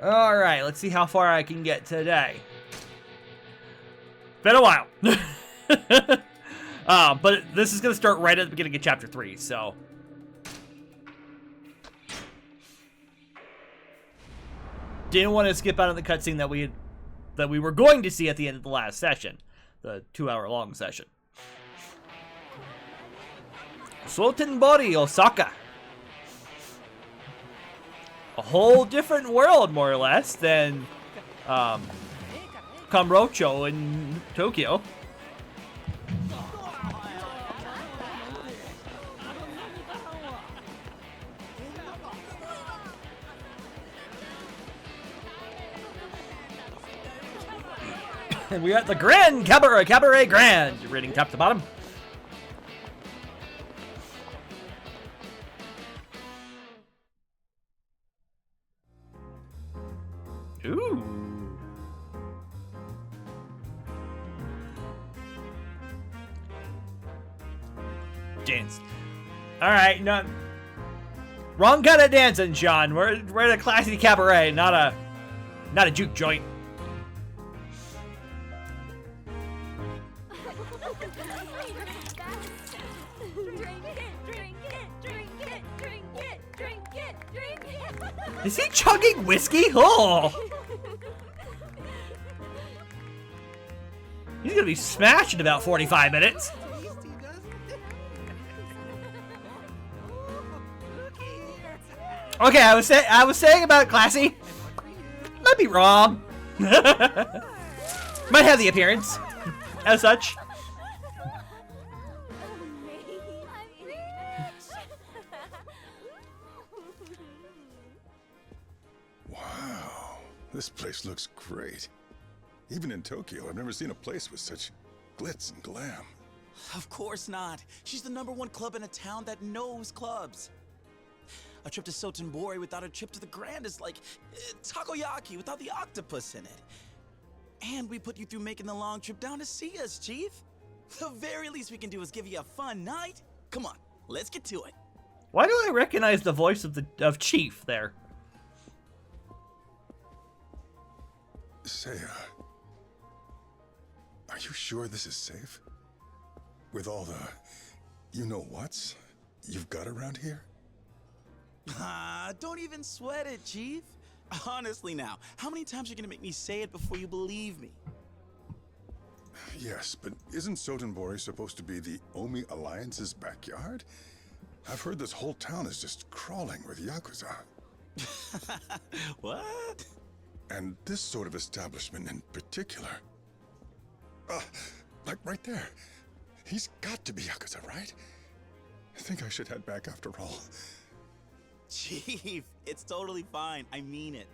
Alright, let's see how far I can get today. Been a while. But this is going to start right at the beginning of Chapter 3, so... Didn't want to skip out on the cutscene that we were going to see at the end of the last session. The 2-hour-long session. Sotenbori, Osaka. A whole different world, more or less, than Kamurocho in Tokyo. And we got the Grand Cabaret Grand, reading top to bottom. Ooh. Dance. All right, no. Wrong kind of dancing, Sean. We're at a classy cabaret, not a juke joint. Is he chugging whiskey? Oh! He's gonna be smashed in about 45 minutes. Okay, I was saying about classy. Might be wrong. Might have the appearance as such. Wow, this place looks great. Even in Tokyo, I've never seen a place with such glitz and glam. Of course not. She's the #1 club in a town that knows clubs. A trip to Sotenbori without a trip to the Grand is like takoyaki without the octopus in it. And we put you through making the long trip down to see us, Chief. The very least we can do is give you a fun night. Come on, let's get to it. Why do I recognize the voice of Chief there? Seiya, are you sure this is safe? With all the you-know-whats you've got around here? Don't even sweat it, Chief. Honestly now, how many times are you gonna make me say it before you believe me? Yes, but isn't Sotenbori supposed to be the Omi Alliance's backyard? I've heard this whole town is just crawling with Yakuza. What? And this sort of establishment in particular. Like right there. He's got to be Yakuza, right? I think I should head back after all. Chief, it's totally fine. I mean it.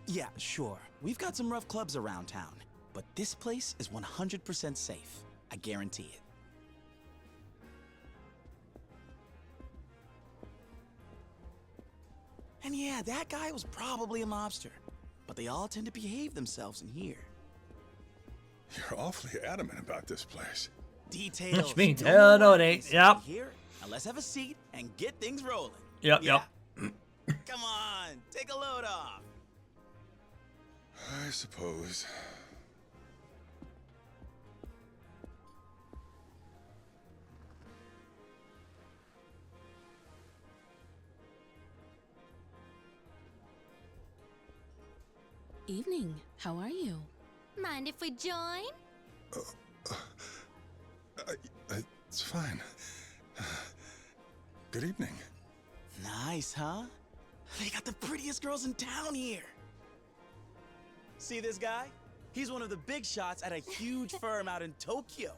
Yeah, sure. We've got some rough clubs around town, but this place is 100% safe. I guarantee it. And yeah, that guy was probably a mobster, but they all tend to behave themselves in here. You're awfully adamant about this place. Details. Which means hell no, it ain't. Yep. Here, now let's have a seat and get things rolling. Yep, yeah. yep. Come on, take a load off. I suppose. Evening. How are you? Mind if we join? It's fine. Good evening. Nice, huh? They got the prettiest girls in town here. See this guy? He's one of the big shots at a huge firm out in Tokyo.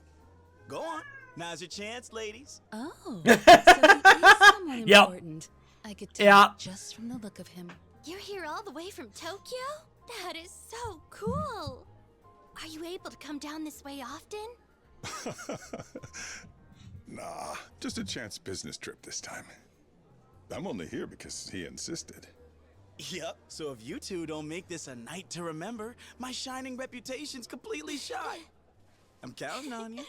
Go on. Now's your chance, ladies. Oh, so he is someone Yep. important. I could tell Yep. just from the look of him. You're here all the way from Tokyo? That is so cool. Are you able to come down this way often? Nah, just a chance business trip this time. I'm only here because he insisted. Yep, so if you two don't make this a night to remember, my shining reputation's completely shot. I'm counting on you.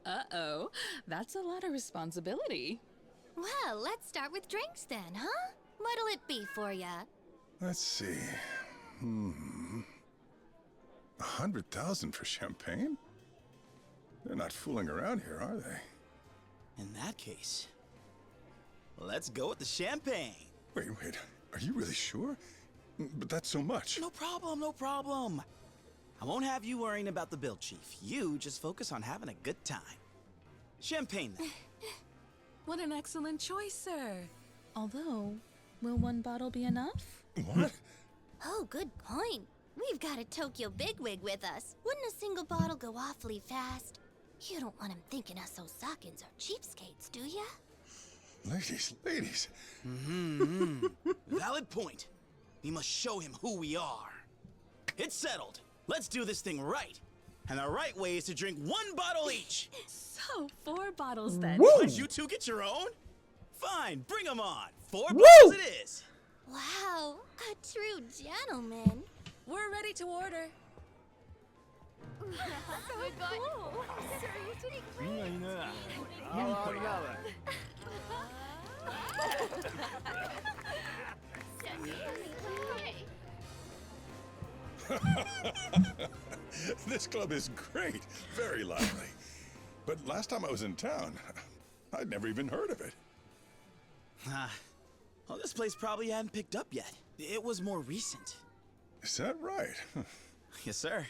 Uh-oh, that's a lot of responsibility. Well, let's start with drinks then, huh? What'll it be for ya? Let's see. 100,000 for champagne? They're not fooling around here, are they? In that case, let's go with the champagne. Wait. Are you really sure? But that's so much. No problem, no problem. I won't have you worrying about the bill, Chief. You just focus on having a good time. Champagne, then. What an excellent choice, sir. Although, will one bottle be enough? What? Oh, good point. We've got a Tokyo bigwig with us. Wouldn't a single bottle go awfully fast? You don't want him thinking us Osakans are cheapskates, do ya? Ladies. Valid point. We must show him who we are. It's settled. Let's do this thing right. And the right way is to drink 1 bottle each. So, 4 bottles then. Woo! Let you two get your own? Fine, bring them on. 4 Woo! bottles it is. Wow, a true gentleman. We're ready to order. So cool. This club is great. Very lively. But last time I was in town, I'd never even heard of it. Well, this place probably hadn't picked up yet. It was more recent. Is that right? Yes, sir.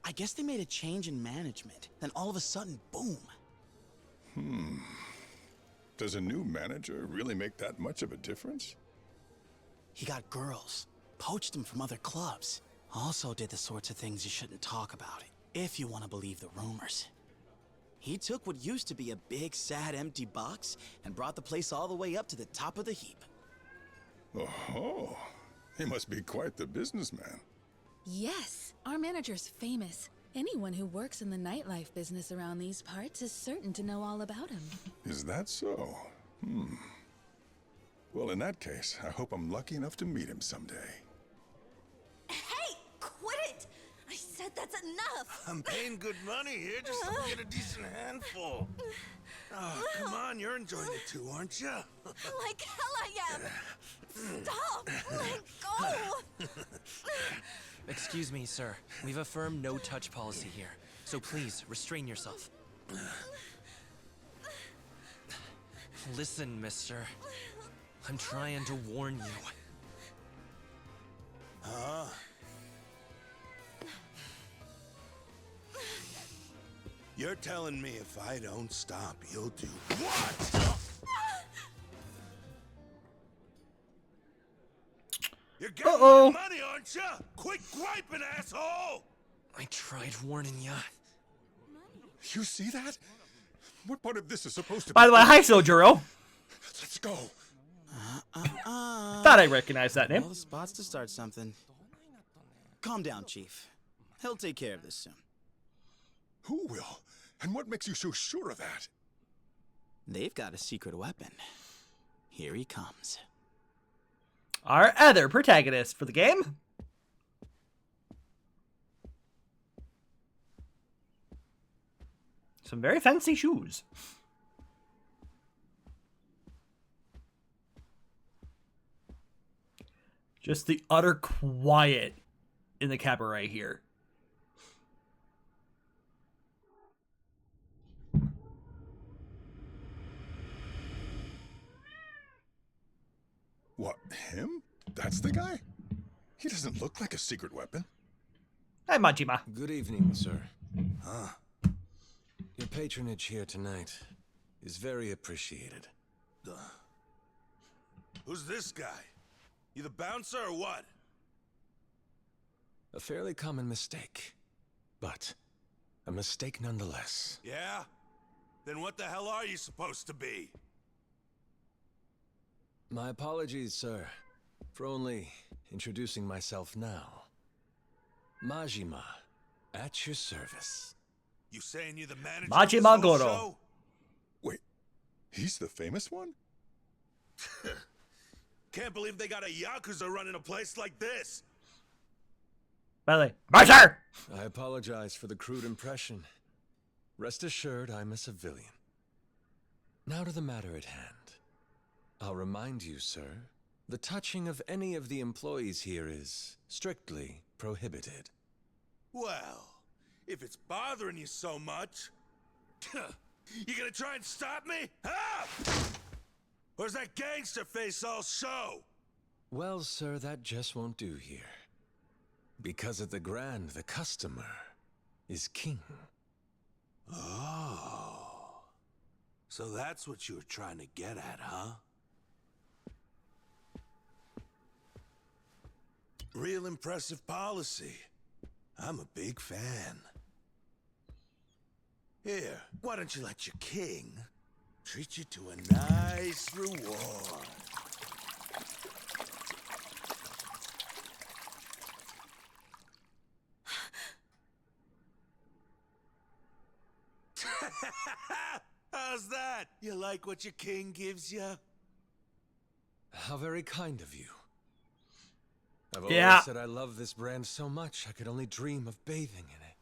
I guess they made a change in management. Then all of a sudden, boom. Does a new manager really make that much of a difference? He got girls, poached them from other clubs. Also did the sorts of things you shouldn't talk about, if you want to believe the rumors. He took what used to be a big, sad, empty box and brought the place all the way up to the top of the heap. Oh, he must be quite the businessman. Yes, our manager's famous. Anyone who works in the nightlife business around these parts is certain to know all about him. Is that so? Well, in that case, I hope I'm lucky enough to meet him someday. Hey, quit it! I said that's enough! I'm paying good money here just to get a decent handful. Oh, come on, you're enjoying it too, aren't you? Like hell I am! Stop! Let go! Excuse me, sir. We've a firm no-touch policy here, so please restrain yourself. Listen, mister. I'm trying to warn you. Huh? You're telling me if I don't stop, you'll do what? You're getting my money, aren't you? Quit griping, asshole! I tried warning ya. You see that? What part of this is supposed to be? By the way, hi, Sojuro. Let's go. Thought I recognized that name. All the spots to start something. Calm down, Chief. He'll take care of this soon. Who will? And what makes you so sure of that? They've got a secret weapon. Here he comes. Our other protagonist for the game. Some very fancy shoes. Just the utter quiet in the cabaret here. What, him? That's the guy? He doesn't look like a secret weapon. Hi, Majima. Good evening, sir. Your patronage here tonight is very appreciated. Who's this guy? You the bouncer or what? A fairly common mistake, but a mistake nonetheless. Yeah? Then what the hell are you supposed to be? My apologies, sir, for only introducing myself now. Majima, at your service. You saying you're the manager Majima of this whole Goro. show? Wait, he's the famous one? Can't believe they got a Yakuza running a place like this. By the way, Mercer! I apologize for the crude impression. Rest assured, I'm a civilian. Now to the matter at hand. I'll remind you, sir, The touching of any of the employees here is strictly prohibited. Well, if it's bothering you so much, you gonna try and stop me? Huh? Or is that gangster face all show? Well, sir, that just won't do here. Because at the Grand, the customer is king. Oh. So that's what you were trying to get at, huh? Real impressive policy. I'm a big fan. Here, why don't you let your king treat you to a nice reward? How's that? You like what your king gives you? How very kind of you. I've Yeah. always said I love this brand so much I could only dream of bathing in it.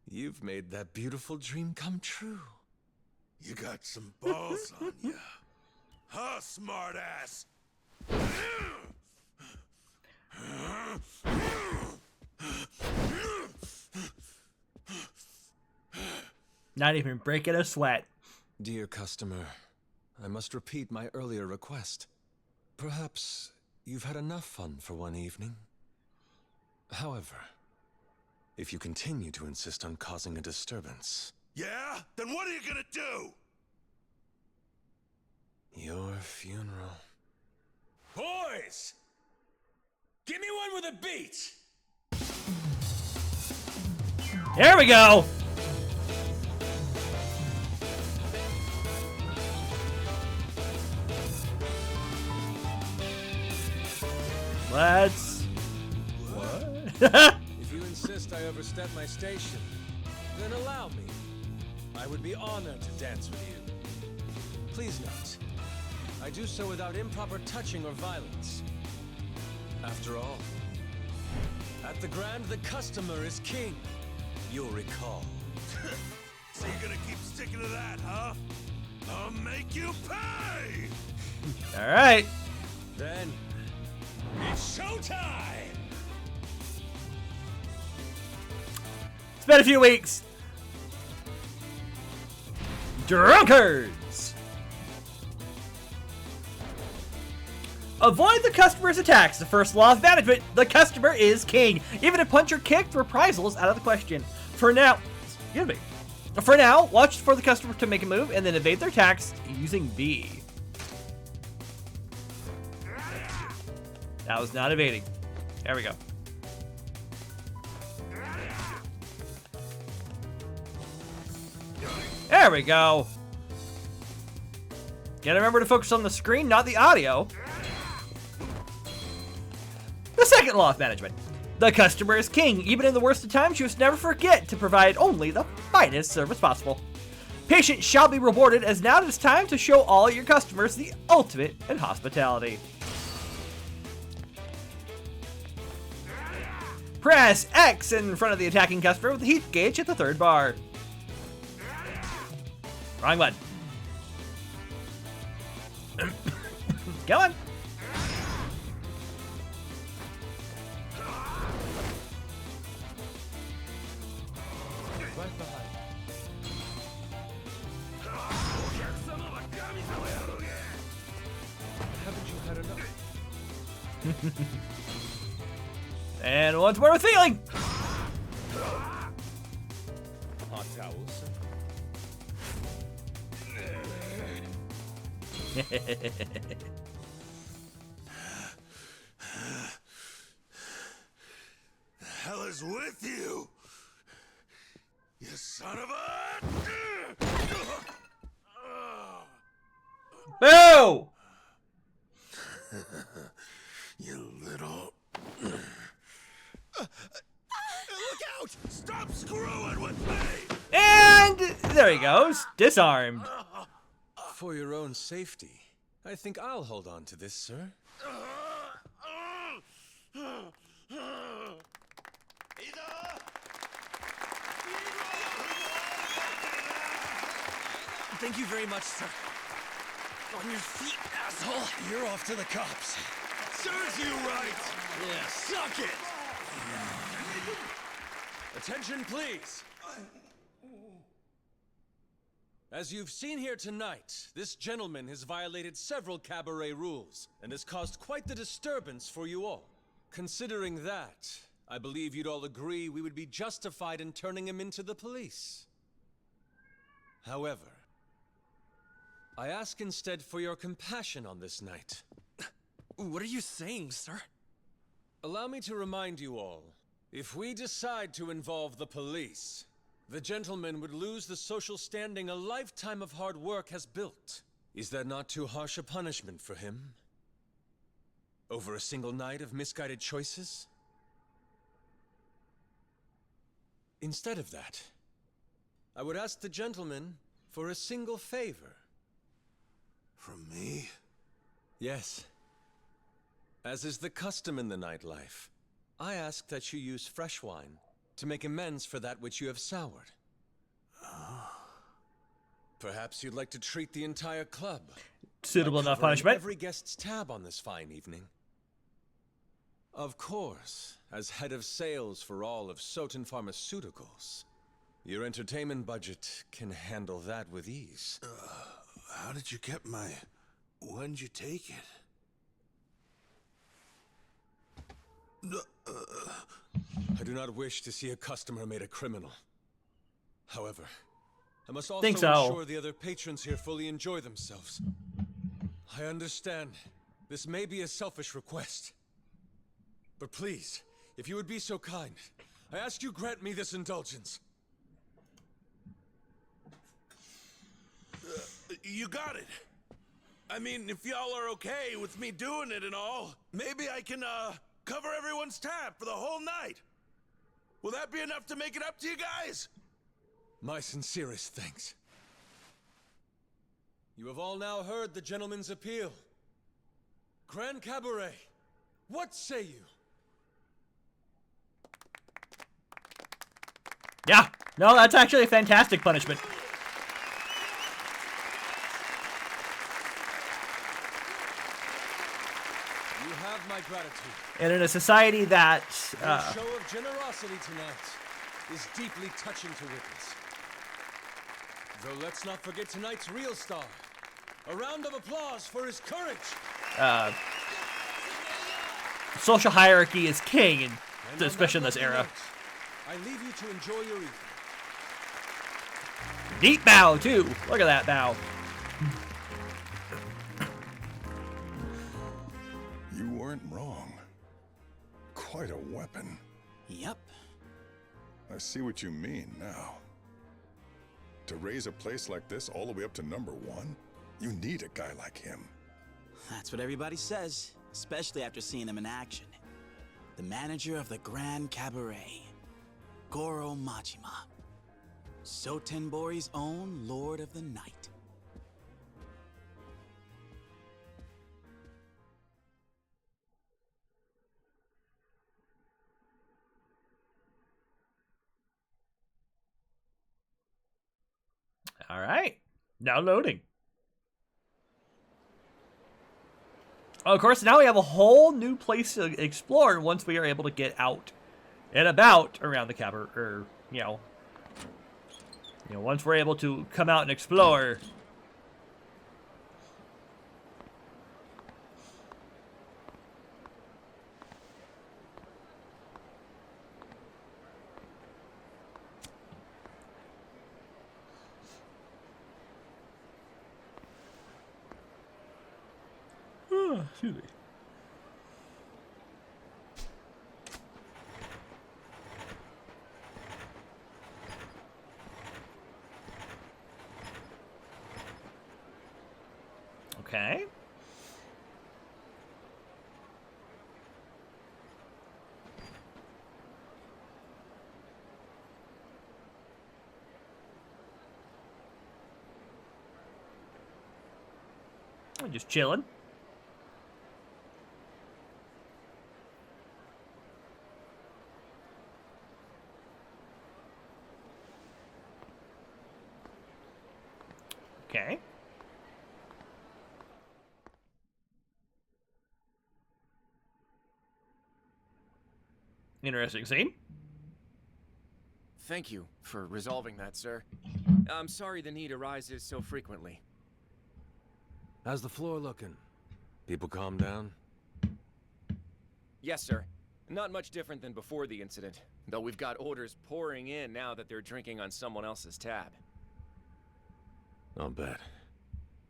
You've made that beautiful dream come true. You got some balls on you. Huh, smartass? Not even breaking a sweat. Dear customer, I must repeat my earlier request. Perhaps you've had enough fun for one evening. However, if you continue to insist on causing a disturbance... Yeah? Then what are you gonna do? Your funeral. Boys! Give me one with a beat! Here we go. Let's... What? If you insist I overstep my station, then allow me. I would be honored to dance with you. Please note, I do so without improper touching or violence. After all, at the Grand, the customer is king. You'll recall. So you're gonna keep sticking to that, huh? I'll make you pay! All right. Then, It's showtime! It's been a few weeks. Drunkards! Avoid the customer's attacks. The first law of management, the customer is king. Even if punch or kick, reprisals out of the question. For now, watch for the customer to make a move and then evade their attacks using B. That was not evading. There we go. There we go. Gotta remember to focus on the screen, not the audio. The second law of management. The customer is king. Even in the worst of times, you must never forget to provide only the finest service possible. Patience shall be rewarded, as now it is time to show all your customers the ultimate in hospitality. Press X in front of the attacking customer with the heat gauge at the third bar. Wrong button. Go on. right behind you. Haven't you had enough? And once more with feeling. Hot towels. The hell is with you? You son of a... Boo! You little... Look out! Stop screwing with me! And there he goes, disarmed. For your own safety, I think I'll hold on to this, sir. Thank you very much, sir. On your feet, asshole! You're off to the cops. Serves you right! Yeah. Suck it! Attention, please. As you've seen here tonight, this gentleman has violated several cabaret rules and has caused quite the disturbance for you all. Considering that, I believe you'd all agree we would be justified in turning him into the police. However, I ask instead for your compassion on this night. What are you saying, sir? Allow me to remind you all, if we decide to involve the police, the gentleman would lose the social standing a lifetime of hard work has built. Is that not too harsh a punishment for him? Over a single night of misguided choices? Instead of that, I would ask the gentleman for a single favor. From me? Yes. As is the custom in the nightlife, I ask that you use fresh wine to make amends for that which you have soured. Perhaps you'd like to treat the entire club. Suitable by enough covering punishment. every guest's tab on this fine evening. Of course, as head of sales for all of Soten Pharmaceuticals, your entertainment budget can handle that with ease. How did you get my... When did you take it? I do not wish to see a customer made a criminal. However, I must also Think so. ensure the other patrons here fully enjoy themselves. I understand this may be a selfish request, but please, if you would be so kind, I ask you grant me this indulgence. You got it. I mean, if y'all are okay with me doing it and all, maybe I can, cover everyone's tab for the whole night. Will that be enough to make it up to you guys? My sincerest thanks. You have all now heard the gentleman's appeal. Grand Cabaret, what say you? Yeah. No, that's actually a fantastic punishment. You have my gratitude. And in a society that... Your show of generosity tonight is deeply touching to witness. Though let's not forget tonight's real star. A round of applause for his courage. social hierarchy is king, and especially in this era. I leave you to enjoy your evening. Deep bow, too. Look at that bow. You weren't wrong. Quite a weapon. Yep. I see what you mean now. To raise a place like this all the way up to #1, you need a guy like him. That's what everybody says, especially after seeing him in action. The manager of the Grand Cabaret, Goro Majima. Sotenbori's own Lord of the Night. All right. Now loading. Of course, now we have a whole new place to explore once we are able to get out and about around the cabaret, or, once we're able to come out and explore. Excuse me. Okay. I'm just chilling. Okay. Interesting scene. Thank you for resolving that, sir. I'm sorry the need arises so frequently. How's the floor looking? People calm down? Yes, sir. Not much different than before the incident, though we've got orders pouring in now that they're drinking on someone else's tab. I'll bet.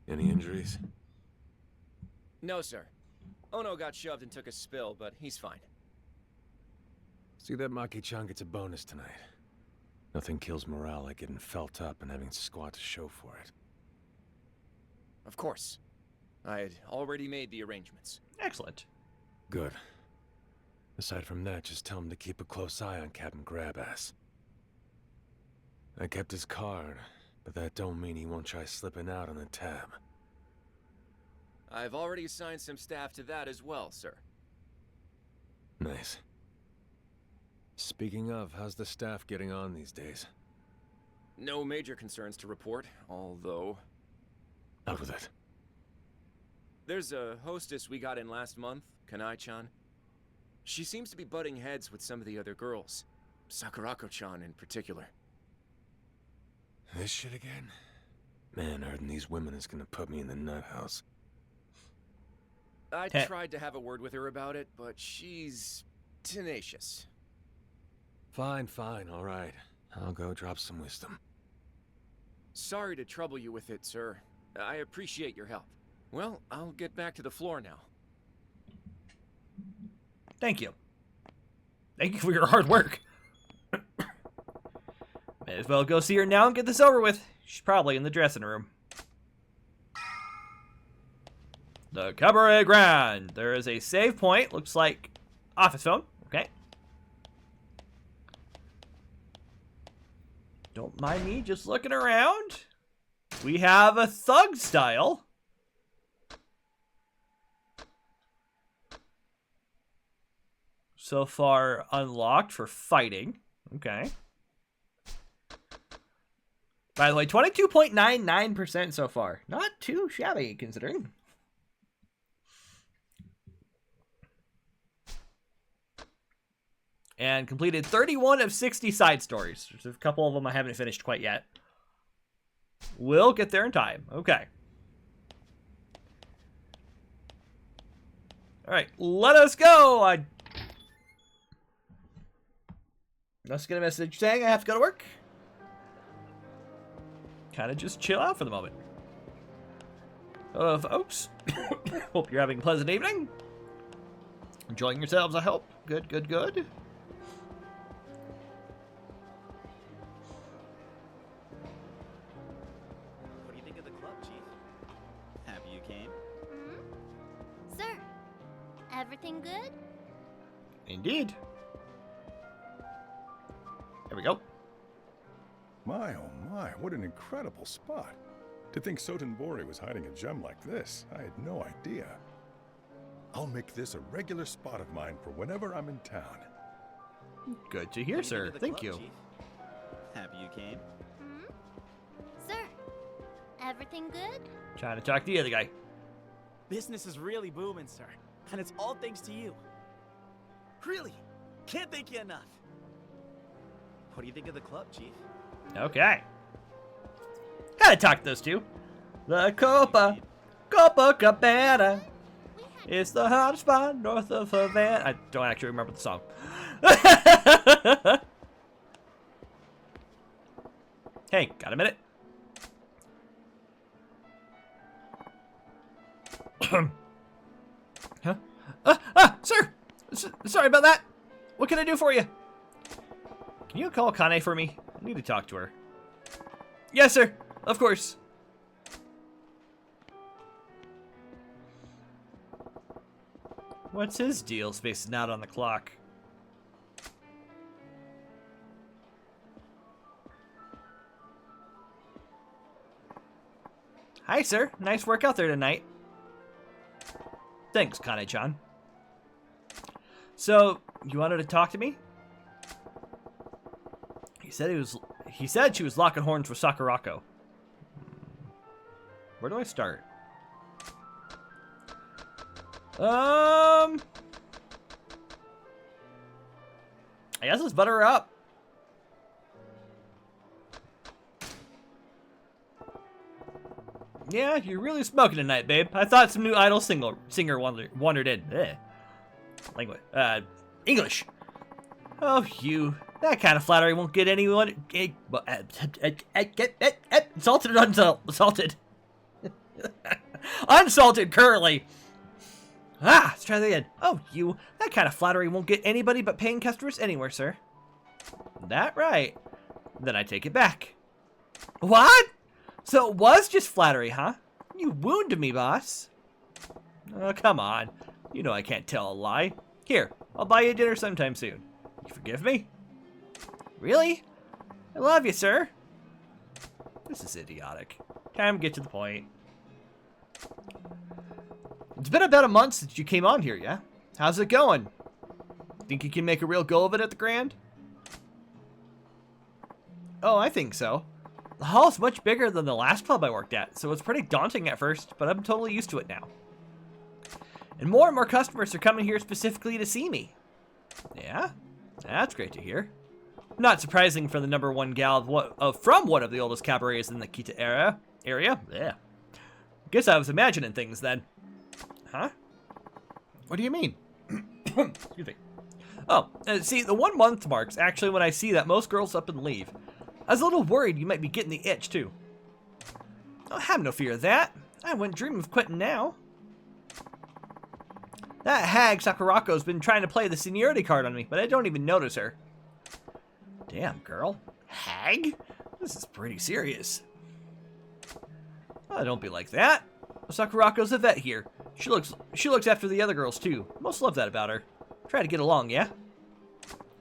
Any injuries? No, sir. Ono got shoved and took a spill, but he's fine. See that Maki-chan gets a bonus tonight. Nothing kills morale like getting felt up and having squad to show for it. Of course. I had already made the arrangements. Excellent. Good. Aside from that, just tell him to keep a close eye on Captain Grabass. I kept his card, but that don't mean he won't try slipping out on the tab. I've already assigned some staff to that as well, sir. Nice. Speaking of, how's the staff getting on these days? No major concerns to report, although... Out with it. There's a hostess we got in last month, Kanai-chan. She seems to be butting heads with some of the other girls. Sakurako-chan in particular. This shit again? Man, hurting these women is gonna put me in the nut house. I tried to have a word with her about it, but she's... tenacious. Fine, all right. I'll go drop some wisdom. Sorry to trouble you with it, sir. I appreciate your help. Well, I'll get back to the floor now. Thank you. Thank you for your hard work. May as well go see her now and get this over with. She's probably in the dressing room. The Cabaret Grand. There is a save point. Looks like office phone. Okay. Don't mind me just looking around. We have a thug style. So far unlocked for fighting. Okay. By the way, 22.99% so far. Not too shabby considering. And completed 31 of 60 side stories. There's a couple of them I haven't finished quite yet. We'll get there in time. Okay. Alright, let us go! Just get a message saying I have to go to work. Kind of just chill out for the moment. Hello, folks. Hope you're having a pleasant evening. Enjoying yourselves, I hope. Good. What do you think of the club, Chief? Happy you came? Sir, everything good? Indeed. There we go. My, oh my, what an incredible spot. To think Sotenbori was hiding a gem like this, I had no idea. I'll make this a regular spot of mine for whenever I'm in town. Good to hear, sir. Thank you. Chief? Happy you came? Sir, everything good? Trying to talk to the other guy. Business is really booming, sir. And it's all thanks to you. Really, can't thank you enough. What do you think of the club, Chief? Okay. Gotta talk to those two. The Copacabana is the hottest spot north of Havana. I don't actually remember the song. Hey, got a minute? Huh? Sir! Sorry about that. What can I do for you? Can you call Kane for me? I need to talk to her. Yes, sir. Of course. What's his deal spacing out on the clock? Hi, sir. Nice work out there tonight. Thanks, Kane-chan. So, you wanted to talk to me? He said she was locking horns with Sakurako. Where do I start? I guess let's butter her up. Yeah, you're really smoking tonight, babe. I thought some new idol singer wandered in. Language. English. Oh, you. That kind of flattery won't get anyone insulted or unsalted. Unsalted currently. Let's try that again. Oh, you. That kind of flattery won't get anybody but paying customers anywhere, sir. That right. Then I take it back. What? So it was just flattery, huh? You wounded me, boss. Oh, come on. You know I can't tell a lie. Here, I'll buy you dinner sometime soon. You forgive me? Really? I love you, sir. This is idiotic. Time to get to the point. It's been about a month since you came on here, yeah? How's it going? Think you can make a real go of it at the Grand? Oh, I think so. The hall's much bigger than the last club I worked at, so it's pretty daunting at first, but I'm totally used to it now. And more customers are coming here specifically to see me. Yeah? That's great to hear. Not surprising for the #1 gal from one of the oldest cabarets in the Kita area. Yeah. Guess I was imagining things then. Huh? What do you mean? Excuse me. Oh, see, the 1 month mark's actually when I see that most girls up and leave. I was a little worried you might be getting the itch, too. Oh, have no fear of that. I wouldn't dream of quitting now. That hag Sakurako's been trying to play the seniority card on me, but I don't even notice her. Damn, girl. Hag? This is pretty serious. Oh, don't be like that. Sakurako's a vet here. She looks after the other girls, too. Most love that about her. Try to get along, yeah?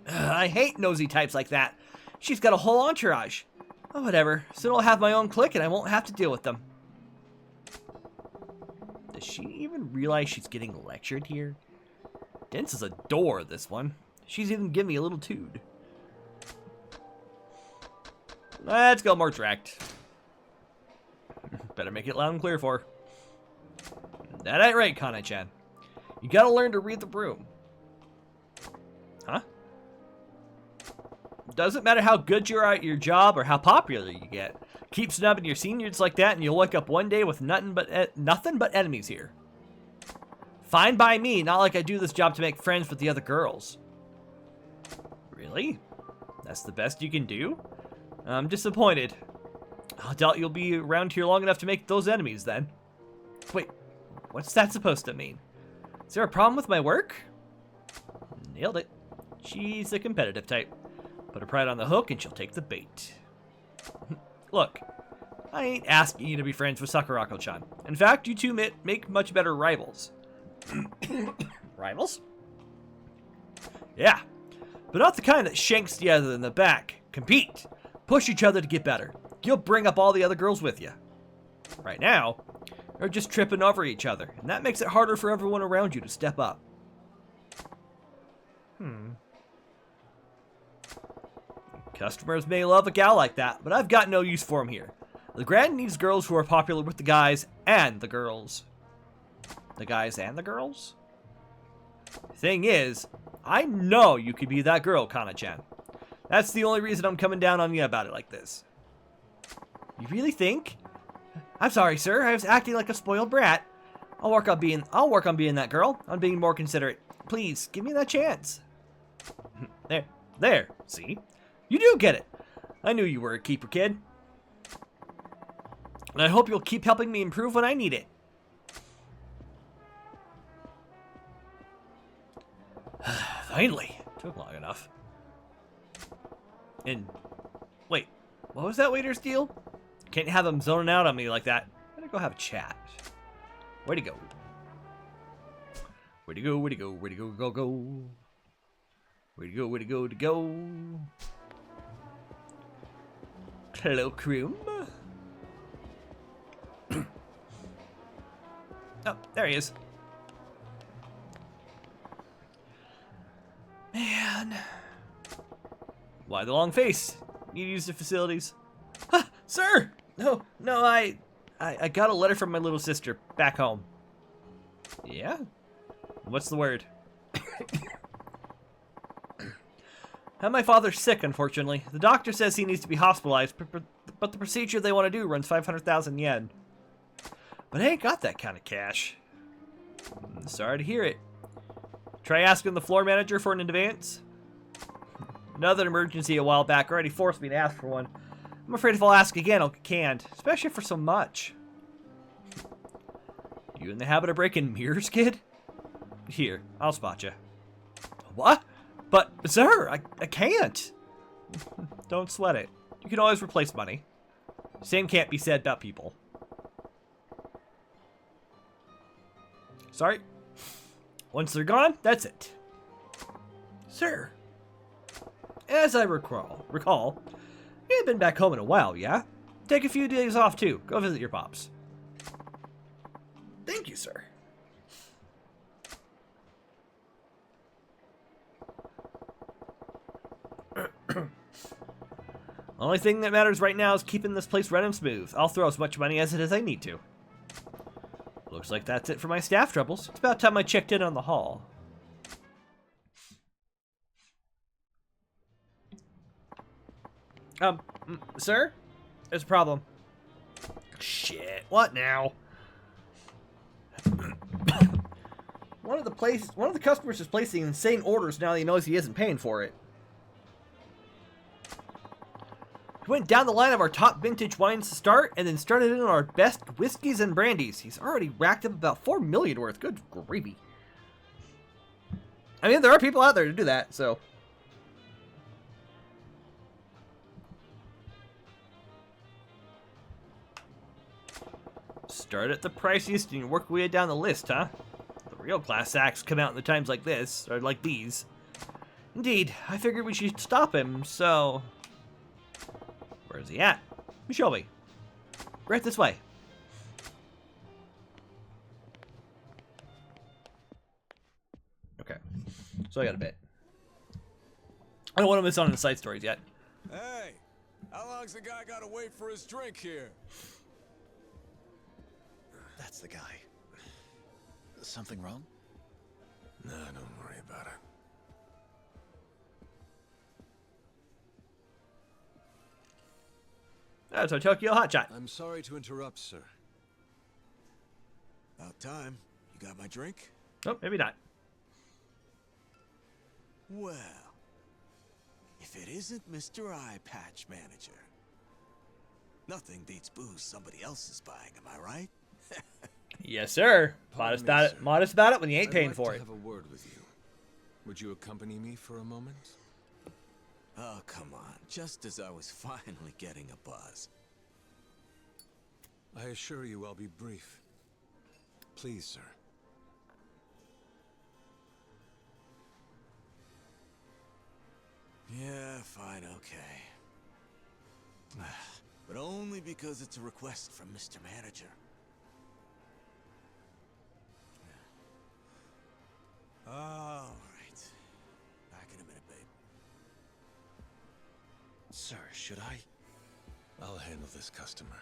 I hate nosy types like that. She's got a whole entourage. Oh, whatever. Soon I'll have my own clique and I won't have to deal with them. Does she even realize she's getting lectured here? Dense as a door, this one. She's even giving me a little tood. Let's go more direct. Better make it loud and clear for her. That ain't right, Kanai-chan. You gotta learn to read the room. Huh? Doesn't matter how good you are at your job or how popular you get. Keep snubbing your seniors like that and you'll wake up one day with nothing but enemies here. Fine by me, not like I do this job to make friends with the other girls. Really? That's the best you can do? I'm disappointed. I doubt you'll be around here long enough to make those enemies then. Wait, what's that supposed to mean? Is there a problem with my work? Nailed it. She's a competitive type. Put her pride on the hook and she'll take the bait. Look, I ain't asking you to be friends with Sakurako-chan. In fact, you two make much better rivals. Rivals? Yeah, but not the kind that shanks the other in the back. Compete. Push each other to get better. You'll bring up all the other girls with you. Right now, they're just tripping over each other, and that makes it harder for everyone around you to step up. Customers may love a gal like that, but I've got no use for them here. The Grand needs girls who are popular with the guys and the girls. The guys and the girls? Thing is, I know you could be that girl, Kana-chan. That's the only reason I'm coming down on you about it like this. You really think? I'm sorry, sir. I was acting like a spoiled brat. I'll work on being that girl. On being more considerate. Please, give me that chance. There. See? You do get it. I knew you were a keeper, kid. And I hope you'll keep helping me improve when I need it. Finally. Took long enough. And wait, what was that waiter's deal? Can't have him zoning out on me like that. I'm gonna go have a chat. Where'd he go? Where'd he go? Where'd he go? Where'd he go? Go. Where'd he go? Where'd he go? To go. Cloakroom. Oh, there he is. Man. Why the long face? You use the facilities. Huh, sir! No, I got a letter from my little sister back home. Yeah? What's the word? My father's sick, unfortunately. The doctor says he needs to be hospitalized, but the procedure they want to do runs 500,000 yen. But I ain't got that kind of cash. Sorry to hear it. Try asking the floor manager for an advance? Another emergency a while back already forced me to ask for one. I'm afraid if I'll ask again, I'll get canned, especially for so much. You in the habit of breaking mirrors, kid? Here, I'll spot you. What? But, sir, I can't. Don't sweat it. You can always replace money. Same can't be said about people. Sorry. Once they're gone, that's it. Sir, as I recall, you ain't been back home in a while, yeah? Take a few days off, too. Go visit your pops. Thank you, sir. Only thing that matters right now is keeping this place running smooth. I'll throw as much money as it is I need to. Looks like that's it for my staff troubles. It's about time I checked in on the hall. Sir? There's a problem. Shit, what now? One of the customers is placing insane orders now that he knows he isn't paying for it. He went down the line of our top vintage wines to start, and then started in on our best whiskeys and brandies. He's already racked up about 4 million worth. Good gravy. I mean, there are people out there to do that, so. Start at the priciest and work your way down the list, huh? The real class acts come out in the times like this, or like these. Indeed, I figured we should stop him, so. Where's he at? Show me. Right this way. Okay. So I got a bit. I don't want to miss on the side stories yet. Hey, how long's the guy got to wait for his drink here? That's the guy. Something wrong? Nah, don't worry about it. That's our Tokyo Hotshot. I'm sorry to interrupt, sir. About time. You got my drink? Oh, maybe not. Well, if it isn't Mr. Eye Patch Manager. Nothing beats booze somebody else is buying, am I right? Yes, sir. Modest about it. Modest about it when you ain't paying I'd for like it. to have a word with you. Would you accompany me for a moment? Oh, come on. Just as I was finally getting a buzz. I assure you I'll be brief. Please, sir. Yeah, fine, okay. But only because it's a request from Mr. Manager. All right. Back in a minute, babe. Sir, should I? I'll handle this customer.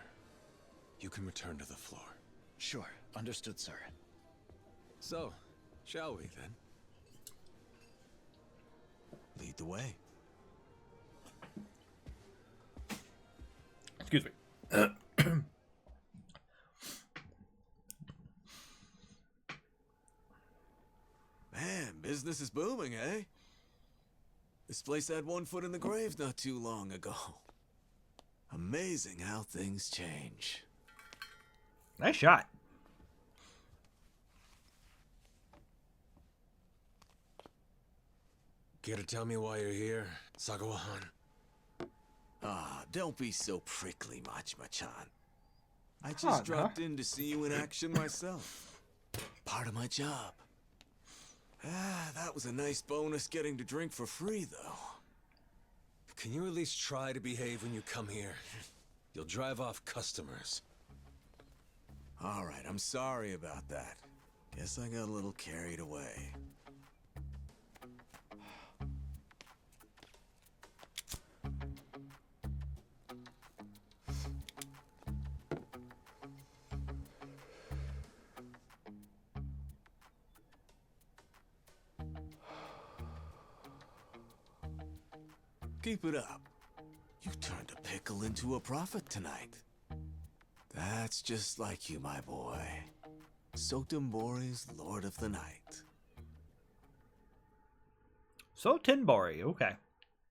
You can return to the floor. Sure, understood, sir. So, shall we then? Lead the way. Excuse me. Man, business is booming, eh? This place had one foot in the grave not too long ago. Amazing how things change. Nice shot. Care to tell me why you're here, Sagawa-han? Ah, don't be so prickly, Machima-chan. I just dropped in to see you in action myself. Part of my job. Ah, that was a nice bonus getting to drink for free, though. Can you at least try to behave when you come here? You'll drive off customers. All right, I'm sorry about that. Guess I got a little carried away. Keep it up. You turned a pickle into a profit tonight. That's just like you, my boy. Sotenbori's Lord of the Night. Sotenbori, okay.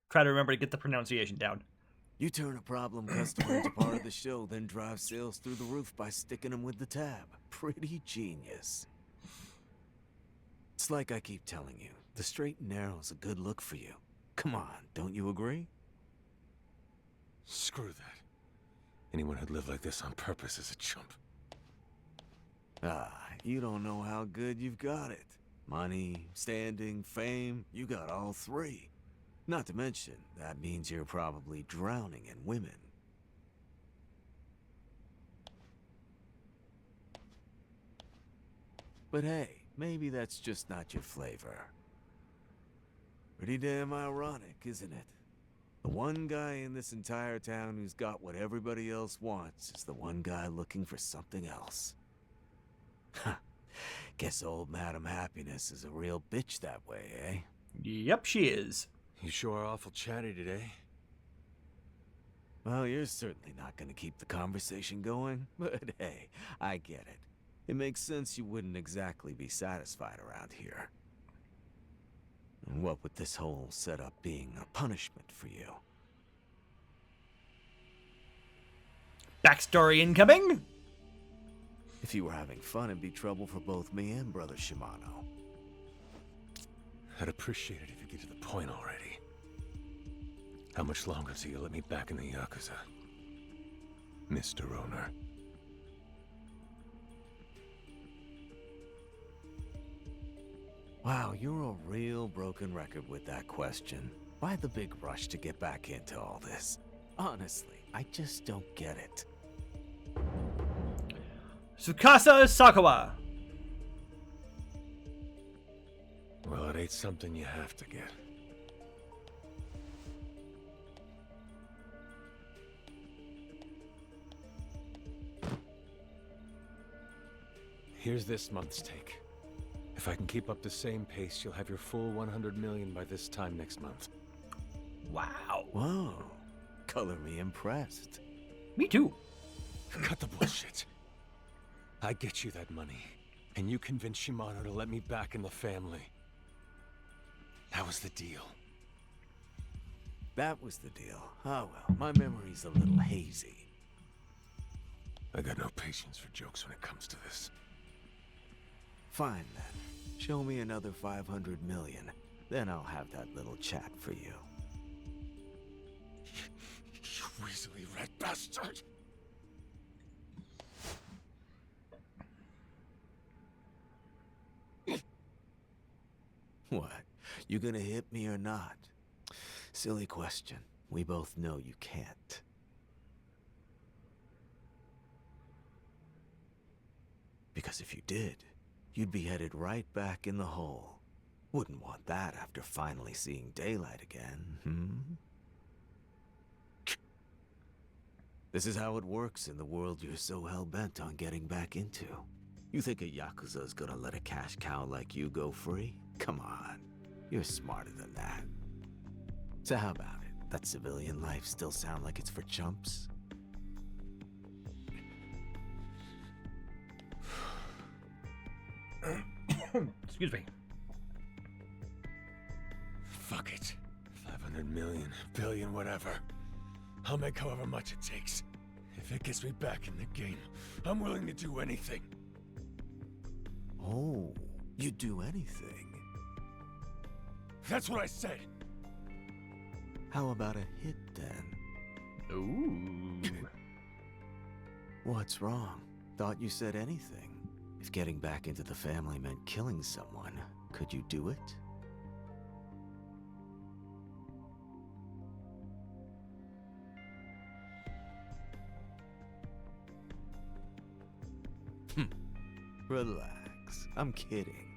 Try to remember to get the pronunciation down. You turn a problem customer into part of the show, then drive sales through the roof by sticking them with the tab. Pretty genius. It's like I keep telling you, the straight and narrow's a good look for you. Come on, don't you agree? Screw that. Anyone who'd live like this on purpose is a chump. Ah, you don't know how good you've got it. Money, standing, fame, you got all three. Not to mention, that means you're probably drowning in women. But hey, maybe that's just not your flavor. Pretty damn ironic, isn't it? The one guy in this entire town who's got what everybody else wants is the one guy looking for something else. Huh. Guess old Madam Happiness is a real bitch that way, eh? Yep, she is. You sure are awful chatty today. Well, you're certainly not gonna keep the conversation going, but hey, I get it. It makes sense you wouldn't exactly be satisfied around here. And what with this whole setup being a punishment for you? Backstory incoming? If you were having fun, it'd be trouble for both me and Brother Shimano. I'd appreciate it if you get to the point already. How much longer till you let me back in the Yakuza? Mr. Owner. Wow, you're a real broken record with that question. Why the big rush to get back into all this? Honestly, I just don't get it. Tsukasa Sakawa. Well, it ain't something you have to get. Here's this month's take. If I can keep up the same pace, you'll have your full 100 million by this time next month. Wow. Whoa. Color me impressed. Me too. Cut the bullshit. I get you that money, and you convince Shimano to let me back in the family. That was the deal. That was the deal. Oh well, my memory's a little hazy. I got no patience for jokes when it comes to this. Fine then. Show me another 500 million. Then I'll have that little chat for you. You weaselly red bastard! What? You gonna hit me or not? Silly question. We both know you can't. Because if you did, you'd be headed right back in the hole. Wouldn't want that after finally seeing daylight again, This is how it works in the world you're so hell-bent on getting back into. You think a Yakuza's gonna let a cash cow like you go free? Come on, you're smarter than that. So how about it? That civilian life still sound like it's for chumps? Excuse me. Fuck it. 500 million, billion, whatever. I'll make however much it takes. If it gets me back in the game, I'm willing to do anything. Oh, you'd do anything. That's what I said. How about a hit then? Ooh. What's wrong? Thought you said anything. If getting back into the family meant killing someone, could you do it? Relax. I'm kidding.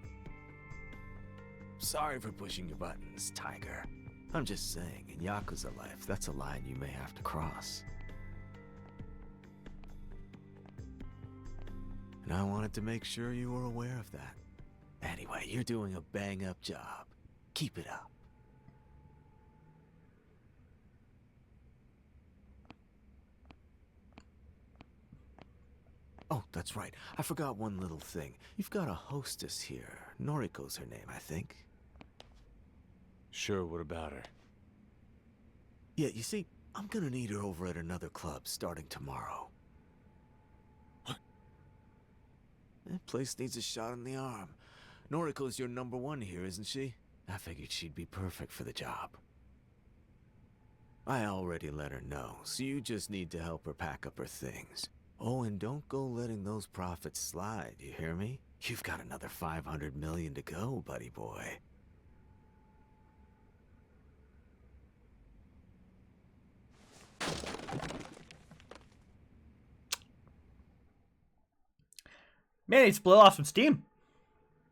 Sorry for pushing your buttons, Tiger. I'm just saying, in Yakuza life, that's a line you may have to cross. And I wanted to make sure you were aware of that. Anyway, you're doing a bang-up job. Keep it up. Oh, that's right. I forgot one little thing. You've got a hostess here. Noriko's her name, I think. Sure, what about her? Yeah, you see, I'm gonna need her over at another club starting tomorrow. What? That place needs a shot in the arm. Noriko's your #1 here, isn't she? I figured she'd be perfect for the job. I already let her know, so you just need to help her pack up her things. Oh, and don't go letting those profits slide, you hear me? You've got another 500 million to go, buddy boy. Man, he needs to blow off some steam.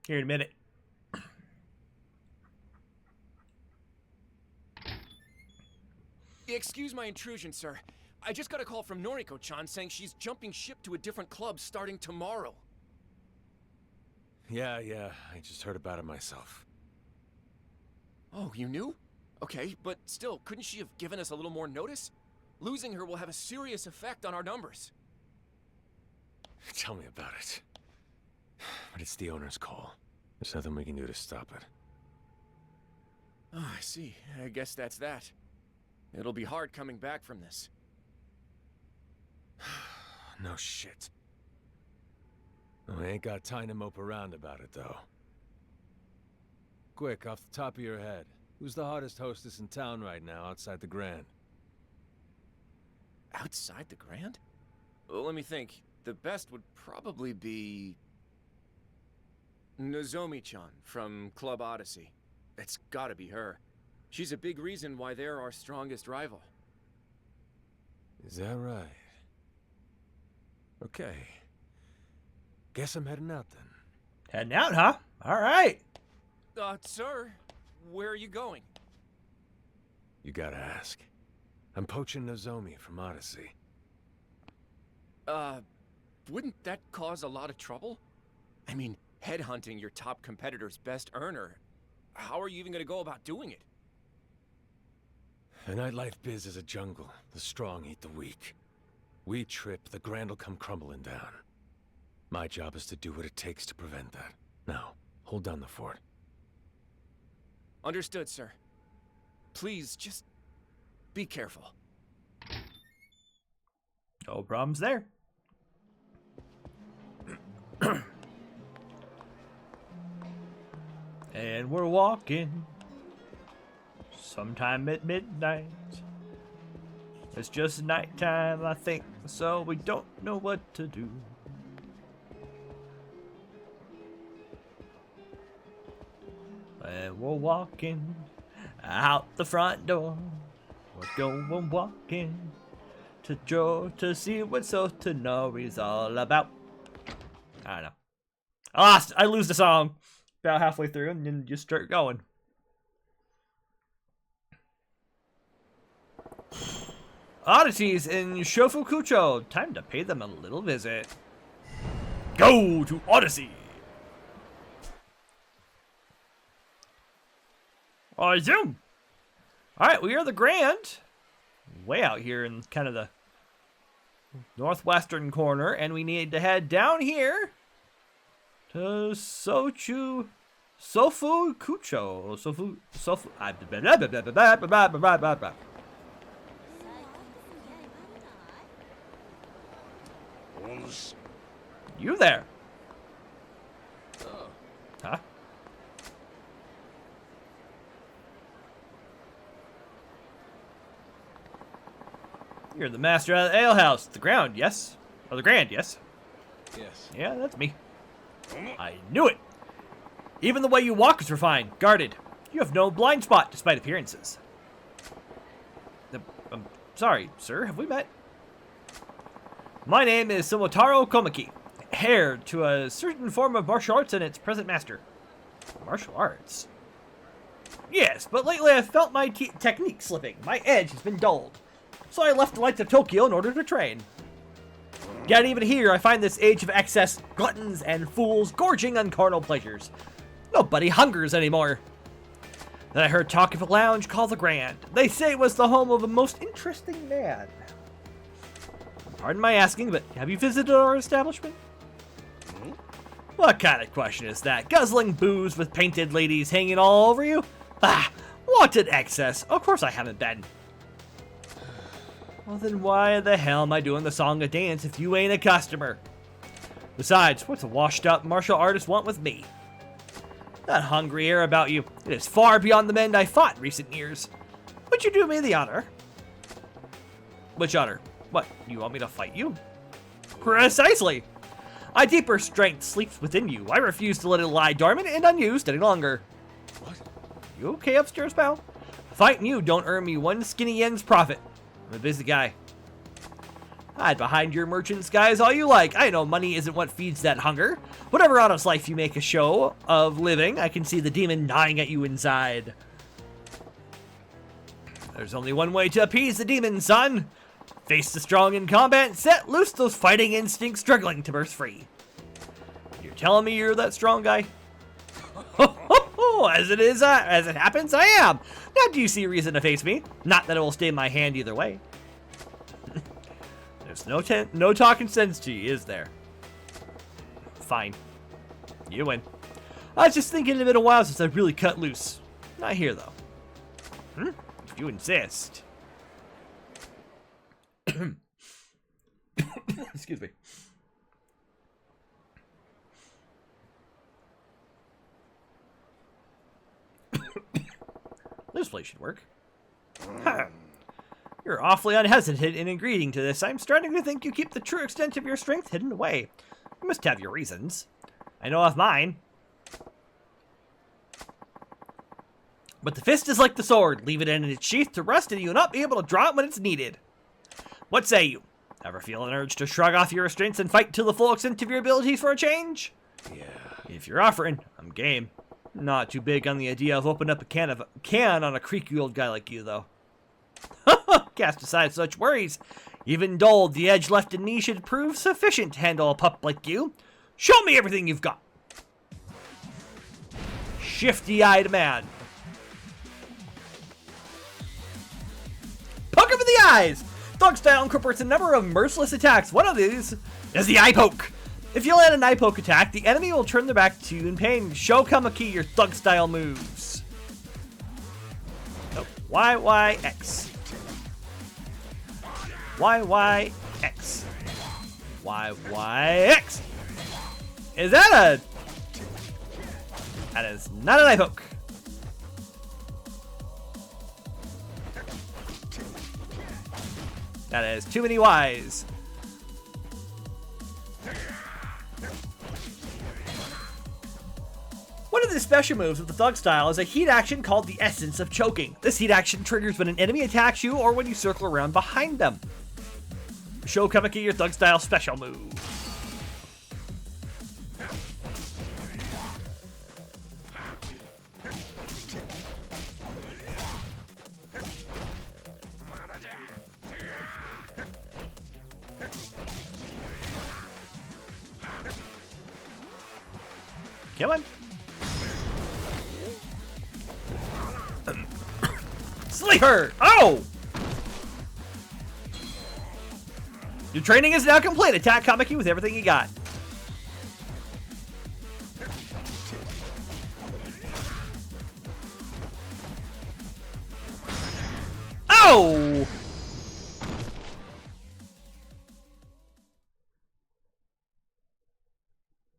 Here in a minute. Excuse my intrusion, sir. I just got a call from Noriko-chan saying she's jumping ship to a different club starting tomorrow. Yeah, I just heard about it myself. Oh, you knew? Okay, but still, couldn't she have given us a little more notice? Losing her will have a serious effect on our numbers. Tell me about it. But it's the owner's call. There's nothing we can do to stop it. Oh, I see. I guess that's that. It'll be hard coming back from this. No shit. I ain't got time to mope around about it, though. Quick, off the top of your head, who's the hottest hostess in town right now outside the Grand? Outside the Grand? Well, let me think. The best would probably be... Nozomi-chan from Club Odyssey. It's gotta be her. She's a big reason why they're our strongest rival. Is that right? Okay. Guess I'm heading out then. Heading out, huh? All right. Sir, where are you going? You gotta ask. I'm poaching Nozomi from Odyssey. Wouldn't that cause a lot of trouble? I mean, headhunting your top competitor's best earner. How are you even gonna go about doing it? The nightlife biz is a jungle. The strong eat the weak. We trip, the Grand will come crumbling down. My job is to do what it takes to prevent that. Now, hold down the fort. Understood, sir. Please, just be careful. No problems there. And we're walking sometime at midnight. It's just nighttime, I think, so we don't know what to do. And we're walking out the front door. We're going walking to Joe to see what Sotonori's all about. I don't know. I lose the song about halfway through and then just start going. Oddities in Shofukucho. Time to pay them a little visit. Go to Odyssey. I zoom. Alright, we are the Grand. Way out here in kind of the northwestern corner. And we need to head down here to Sofukucho. You there? Oh. Huh? You're the master of the alehouse. The ground, yes? Or the Grand, yes? Yes. Yeah, that's me. I knew it. Even the way you walk is refined, guarded. You have no blind spot, despite appearances. I'm sorry, sir. Have we met? My name is Sumotaro Komaki, heir to a certain form of martial arts and its present master. Martial arts? Yes, but lately I've felt my technique slipping. My edge has been dulled. So I left the lights of Tokyo in order to train. Yet even here, I find this age of excess, gluttons and fools gorging on carnal pleasures. Nobody hungers anymore. Then I heard talk of a lounge called the Grand. They say it was the home of a most interesting man. Pardon my asking, but have you visited our establishment? What kind of question is that? Guzzling booze with painted ladies hanging all over you? Ah, wanted excess. Of course I haven't been. Well, then why the hell am I doing the song and dance if you ain't a customer? Besides, what's a washed-up martial artist want with me? That hungry air about you, it is far beyond the men I fought in recent years. Would you do me the honor? Which honor? What, you want me to fight you? Precisely! My deeper strength sleeps within you. I refuse to let it lie dormant and unused any longer. What? You okay upstairs, pal? Fighting you don't earn me one skinny yen's profit. I'm a busy guy. Hide behind your merchant's guise all you like. I know money isn't what feeds that hunger. Whatever honest life you make a show of living, I can see the demon gnawing at you inside. There's only one way to appease the demon, son. Face the strong in combat, set loose those fighting instincts struggling to burst free. You're telling me you're that strong guy? As it happens, I am. Now do you see reason to face me? Not that it will stay in my hand either way. There's no talking sense to you, is there? Fine. You win. I was just thinking it's been a while since I really cut loose. Not here, though. If you insist. Excuse me. This place should work. Huh. You're awfully unhesitant in agreeing to this. I'm starting to think you keep the true extent of your strength hidden away. You must have your reasons. I know of mine. But the fist is like the sword. Leave it in its sheath to rest and you'll not be able to draw it when it's needed. What say you? Ever feel an urge to shrug off your restraints and fight to the full extent of your abilities for a change? Yeah. If you're offering, I'm game. Not too big on the idea of opening up a can on a creaky old guy like you, though. Cast aside such worries. Even dulled, the edge left in me should prove sufficient to handle a pup like you. Show me everything you've got. Shifty-eyed man. Poke him in the eyes! Thug style incorporates a number of merciless attacks. One of these is the eye poke. If you land an eye poke attack, the enemy will turn their back to you in pain. Show Kamaki your thug style moves. Oh, YYX. YYX. YYX. Is that a... That is not an eye poke. That is too many Ys. One of the special moves with the Thug style is a heat action called the Essence of Choking. This heat action triggers when an enemy attacks you or when you circle around behind them. Show Kamaki your Thug style special move. Come on. Sleeper! Oh! Your training is now complete. Attack Kamaki with everything you got. Oh!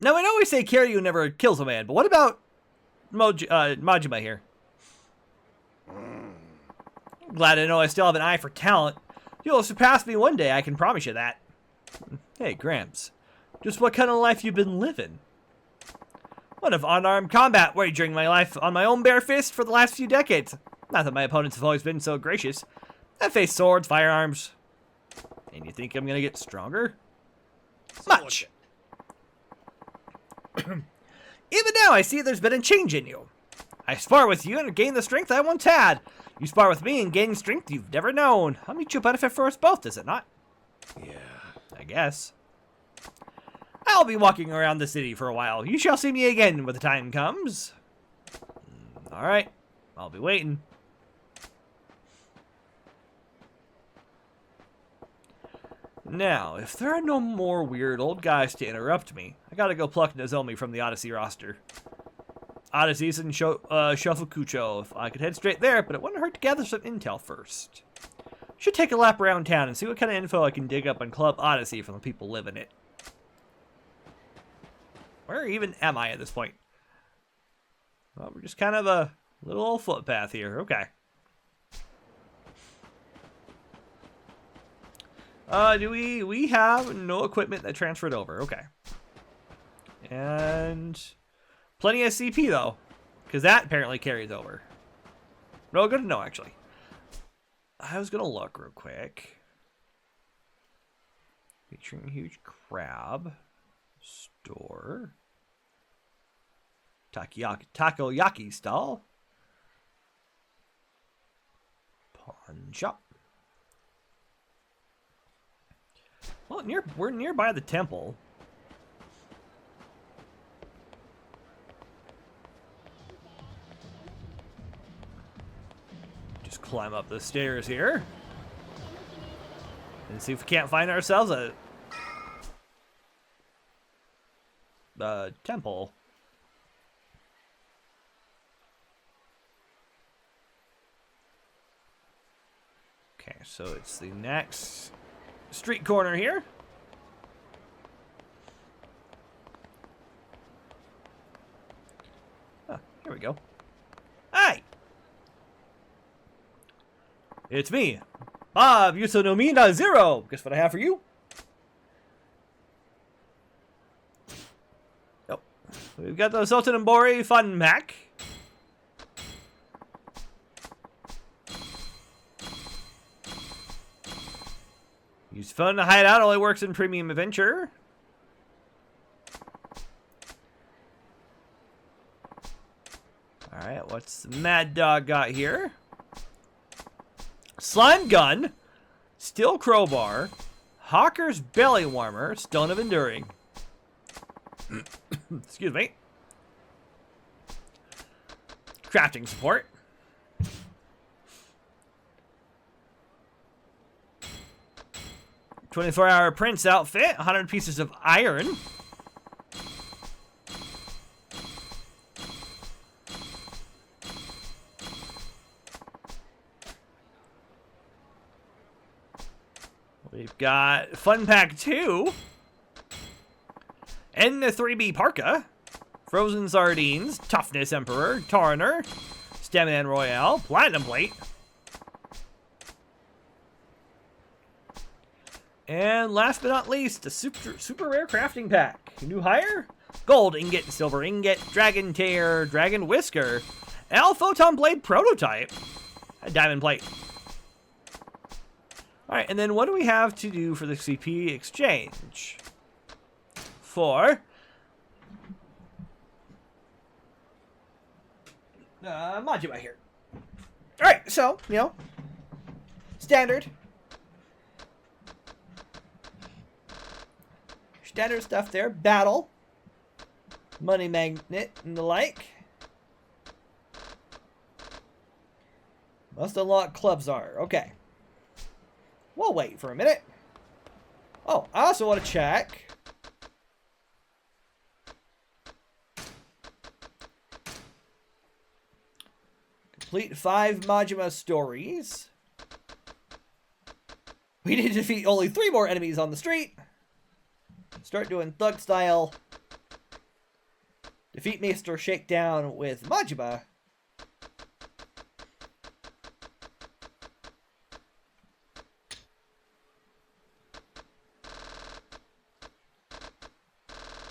Now, I know we say Kiryu never kills a man, but what about Majima here? Glad to know I still have an eye for talent. You'll surpass me one day, I can promise you that. Hey, Gramps. Just what kind of life you been living? One of unarmed combat, wagering my life on my own bare fist for the last few decades. Not that my opponents have always been so gracious. I've faced swords, firearms. And you think I'm gonna get stronger? Much. Even now, I see there's been a change in you. I spar with you and gain the strength I once had. You spar with me and gain strength you've never known. A mutual benefit for us both, is it not? Yeah. I guess. I'll be walking around the city for a while. You shall see me again when the time comes. Alright. I'll be waiting. Now, if there are no more weird old guys to interrupt me, I gotta go pluck Nozomi from the Odyssey roster. Odyssey's in Shofukucho. If I could head straight there, but it wouldn't hurt to gather some intel first. Should take a lap around town and see what kind of info I can dig up on Club Odyssey from the people living it. Where even am I at this point? Well, we're just kind of a little old footpath here. Okay. Do we have no equipment that transferred over? Okay. And plenty of CP though, because that apparently carries over. No, good to know actually. I was gonna look real quick. Featuring a huge crab. Store. Takoyaki stall. Pawn shop. Well, we're nearby the temple. Just climb up the stairs here. And see if we can't find ourselves a temple. Okay, so it's the next street corner here. Oh, here we go. Hi! It's me, Bob Yusonomina Zero. Guess what I have for you? Oh, we've got the Sultan and Bori Fun Pack. Use fun to hide out, only works in Premium Adventure. Alright, what's the Mad Dog got here? Slime Gun, Steel Crowbar, Hawker's Belly Warmer, Stone of Enduring. Excuse me. Crafting support. 24-hour Prince outfit, 100 pieces of iron. We've got Fun Pack 2. And the 3B Parka. Frozen Sardines, Toughness Emperor, Tarner, Stamina Royale, Platinum Plate. And last but not least, a super rare crafting pack. New hire? Gold ingot, silver ingot, dragon tear, dragon whisker, L photon blade prototype, a diamond plate. Alright, and then what do we have to do for the CP exchange? For Majima here. Alright, so, you know, standard stuff there. Battle, money magnet, and the like. Must unlock club czar. Okay. We'll wait for a minute. Oh, I also want to check. Complete 5 Majima stories. We need to defeat only 3 more enemies on the street. Start doing thug style. Defeat Mr. Shakedown with Majima.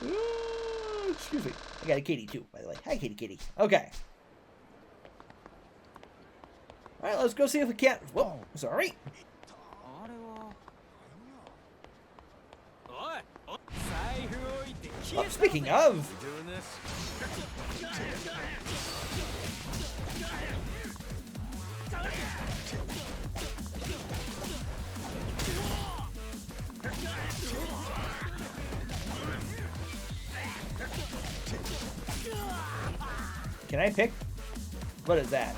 Ooh, excuse me. I got a kitty too, by the way. Hi, kitty kitty. Okay. Alright, let's go see if we can't. Whoa, sorry. Oh, speaking of. Can I pick? What is that?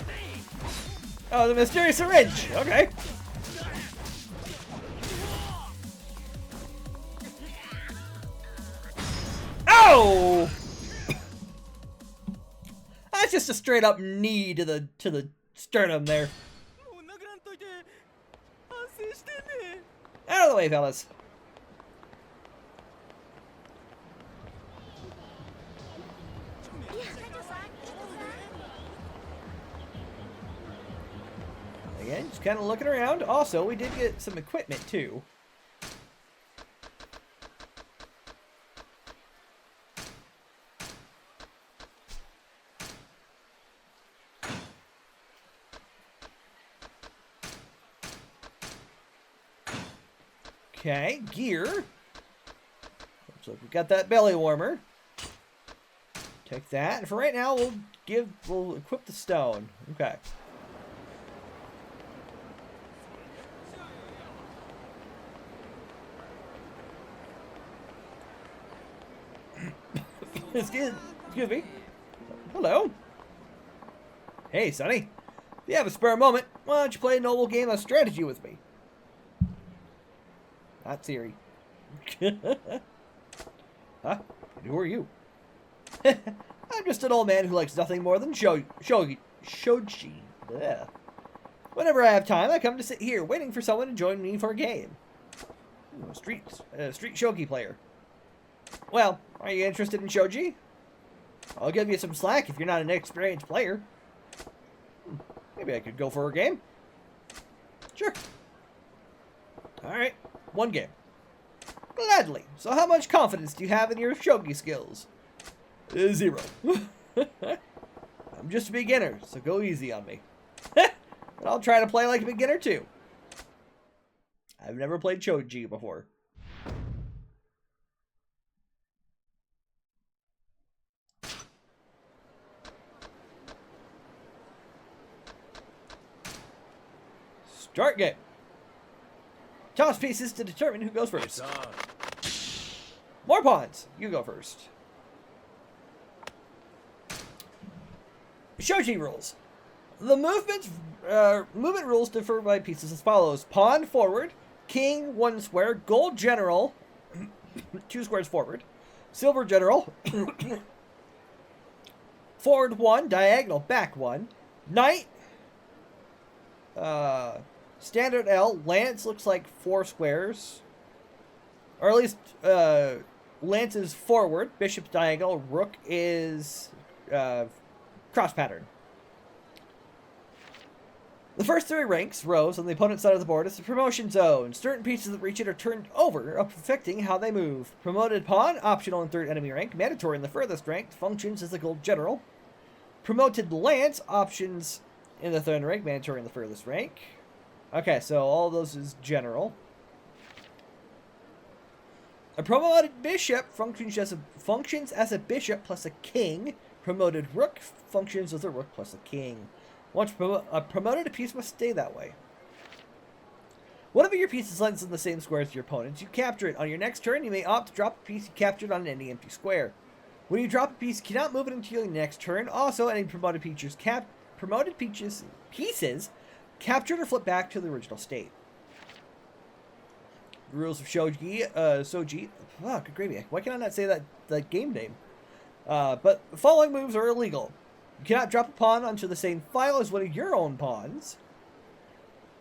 Oh, the mysterious syringe. Okay. Whoa! That's just a straight up knee to the sternum there. Out of the way, fellas. Again, just kind of looking around. Also, we did get some equipment too. Okay, gear. Looks like we got that belly warmer. Take that. And for right now, we'll equip the stone. Okay. Excuse me. Hello. Hey, Sonny. If you have a spare moment, why don't you play a noble game of strategy with me? Not Siri. Huh? Who are you? I'm just an old man who likes nothing more than shogi. Ugh. Whenever I have time, I come to sit here, waiting for someone to join me for a game. Ooh, street shogi player. Well, are you interested in shogi? I'll give you some slack if you're not an experienced player. Maybe I could go for a game. Sure. Alright, one game. Gladly. So how much confidence do you have in your shogi skills? 0. I'm just a beginner, so go easy on me. But I'll try to play like a beginner too. I've never played shogi before. Start game. Toss pieces to determine who goes first. More pawns. You go first. Shogi rules. The movement rules differ by pieces as follows. Pawn forward. King 1 square. Gold general 2 squares forward. Silver general forward 1. Diagonal back 1. Knight. Standard L. Lance looks like 4 squares. Or at least, Lance is forward. Bishop's diagonal. Rook is, cross pattern. The first 3 ranks, rows, on the opponent's side of the board is the promotion zone. Certain pieces that reach it are turned over, affecting how they move. Promoted pawn, optional in 3rd enemy rank. Mandatory in the furthest rank. Functions as a gold general. Promoted lance, options in the 3rd rank. Mandatory in the furthest rank. Okay, so all of those is general. A promoted bishop functions as a bishop plus a king. Promoted rook functions as a rook plus a king. Once promoted, a piece must stay that way. One of your pieces lands in the same square as your opponent's. You capture it. On your next turn, you may opt to drop a piece you captured on any empty square. When you drop a piece, you cannot move it until your next turn. Also, any promoted pieces captured or flipped back to the original state. The rules of Shogi, Soji. Oh, good gravy. Why can I not say that game name? But the following moves are illegal. You cannot drop a pawn onto the same file as one of your own pawns.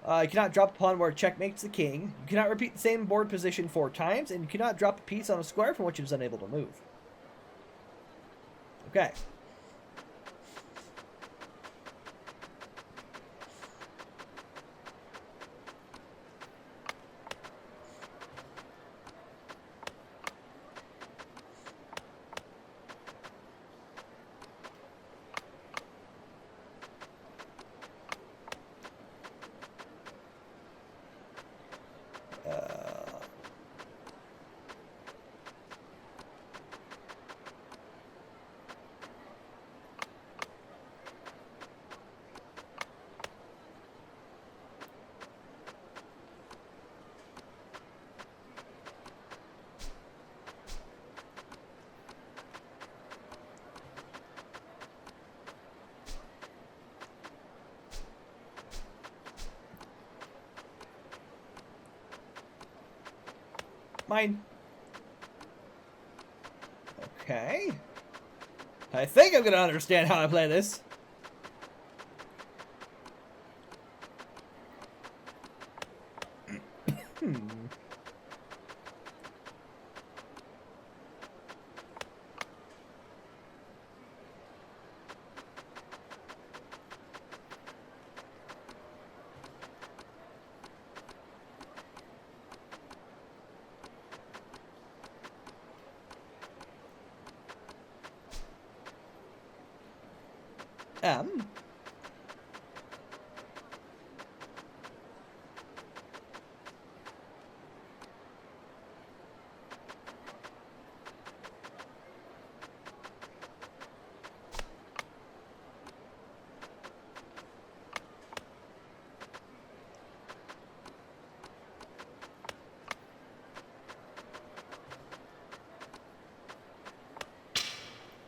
You cannot drop a pawn where it checkmates the king. You cannot repeat the same board position 4 times. And you cannot drop a piece on a square from which it is unable to move. Okay. Mine. Okay. Okay. I think I'm gonna understand how I play this. Um.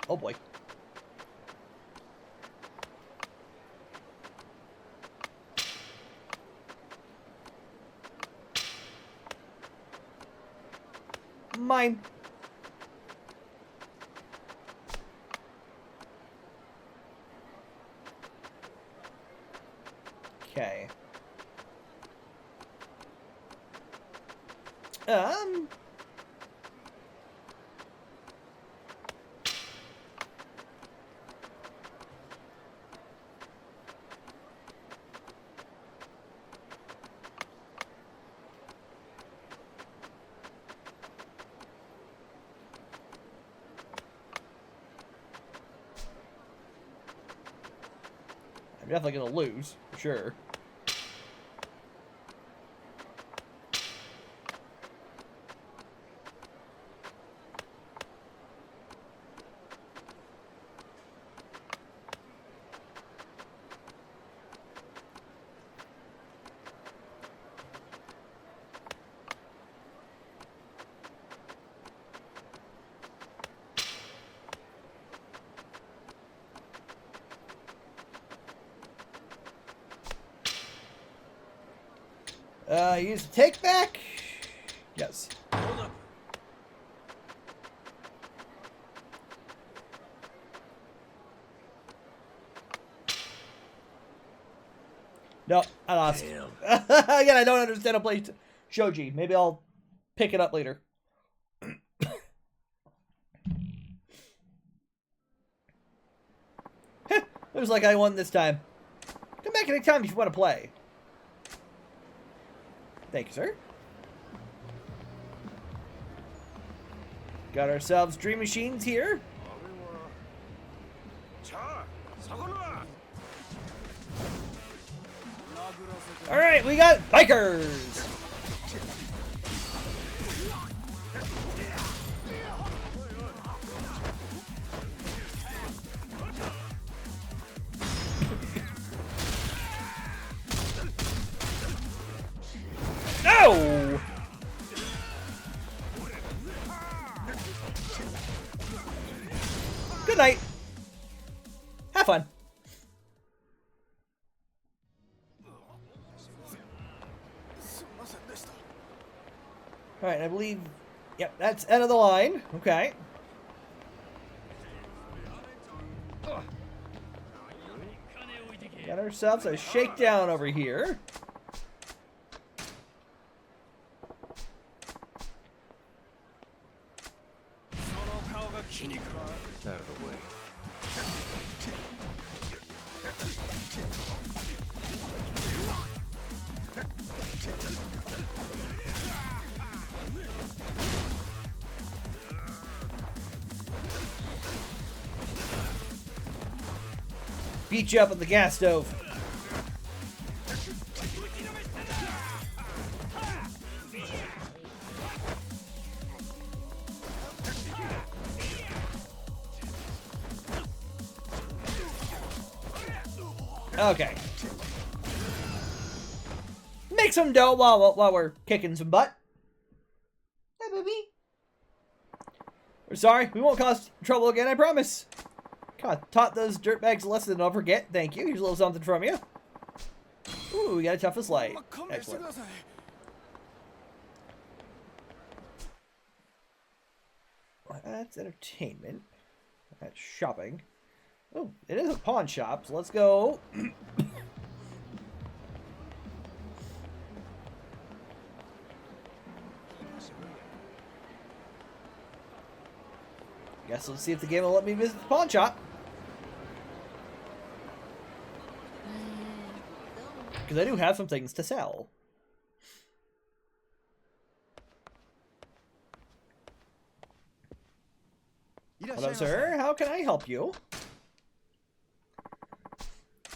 Oh boy. Mine. Okay. I'm definitely gonna lose, for sure. Use the take back. Yes. Hold up. No, I lost. Damn. Again, I don't understand how to play Shoji. Maybe I'll pick it up later. Looks like I won this time. Come back anytime if you want to play. Thank you, sir. Got ourselves dream machines here. Alright, we got bikers! No! Good night. Have fun. Alright, I believe... Yep, that's end of the line. Okay. Got ourselves a shakedown over here. Out of the way. Beat you up with the gas stove. Okay. Make some dough while we're kicking some butt. Hey, baby. We're sorry. We won't cause trouble again, I promise. God, taught those dirtbags a lesson don't forget. Thank you. Here's a little something from you. Ooh, we got a toughest light. Excellent. That's entertainment. That's shopping. Oh, it is a pawn shop, so let's go. Guess let's see if the game will let me visit the pawn shop. Because I do have some things to sell. Hello, sir. How can I help you?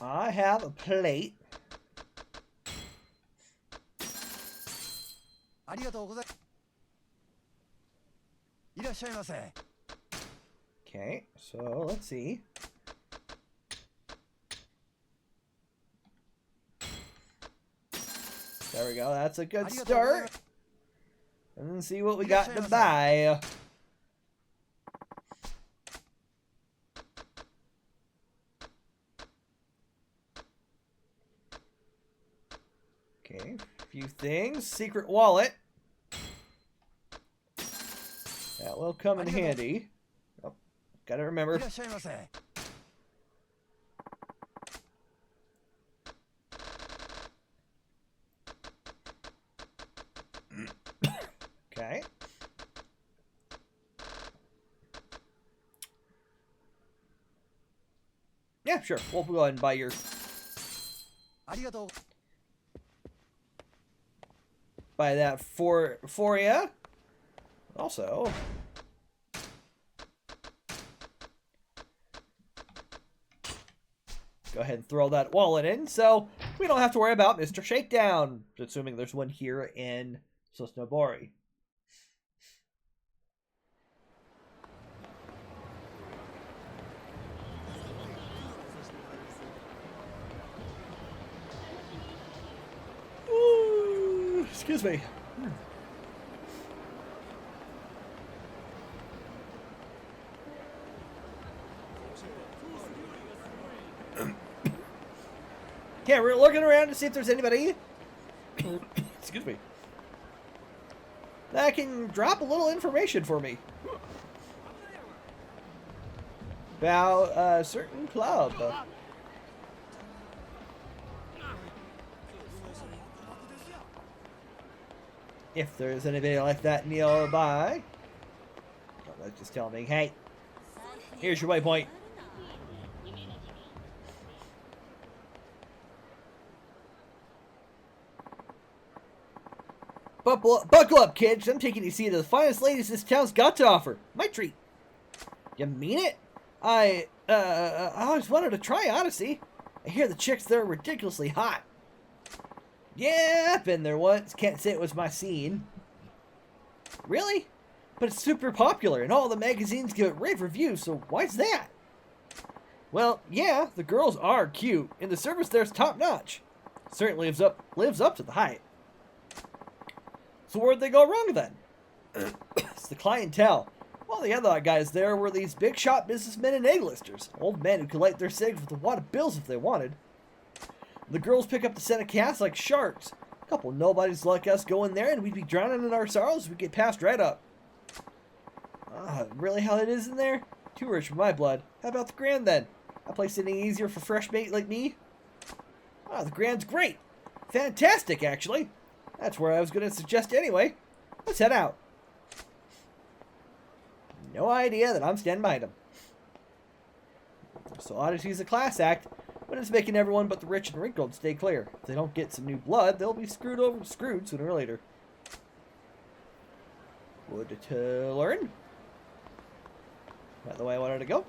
I have a plate. Okay, so let's see. There we go. That's a good start. And then see what we got to buy. Okay, a few things. Secret wallet. That will come in handy. Oh, gotta remember. Okay. Yeah, sure. We'll go ahead and buy your... Buy that for you. Also... Go ahead and throw that wallet in, so we don't have to worry about Mr. Shakedown. Assuming there's one here in Sosnobori. Ooh, excuse me. Yeah, we're looking around to see if there's anybody, excuse me, that can drop a little information for me about a certain club. If there's anybody like that nearby, let's just tell me, hey, here's your waypoint. Buckle up, kids. I'm taking you to see the finest ladies this town's got to offer. My treat. You mean it? I always wanted to try Odyssey. I hear the chicks there are ridiculously hot. Yeah, I've been there once. Can't say it was my scene. Really? But it's super popular, and all the magazines give it rave reviews, so why's that? Well, yeah, the girls are cute, and the service there's top-notch. Certainly lives up to the hype. So where'd they go wrong then? It's the clientele. All the other guys there were these big shot businessmen and A-listers. Old men who could light their cigs with a wad of bills if they wanted. The girls pick up the scent of cash like sharks. A couple nobodies like us go in there and we'd be drowning in our sorrows if we get passed right up. Really how it is in there? Too rich for my blood. How about the Grand then? That place any easier for fresh mate like me? The Grand's great. Fantastic, actually. That's where I was going to suggest anyway. Let's head out. No idea that I'm standing behind him. So Odyssey's a class act, but it's making everyone but the rich and wrinkled stay clear. If they don't get some new blood, they'll be screwed sooner or later. Would to learn? Not the way I wanted to go.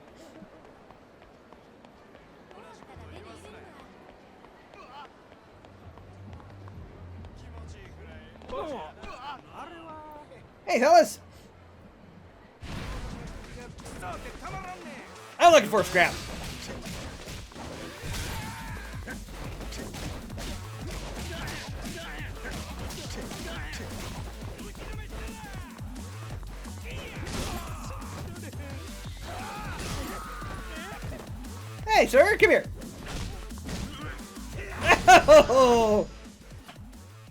Hey, fellas! I'm looking for a scrap. Hey, sir, come here. Oh!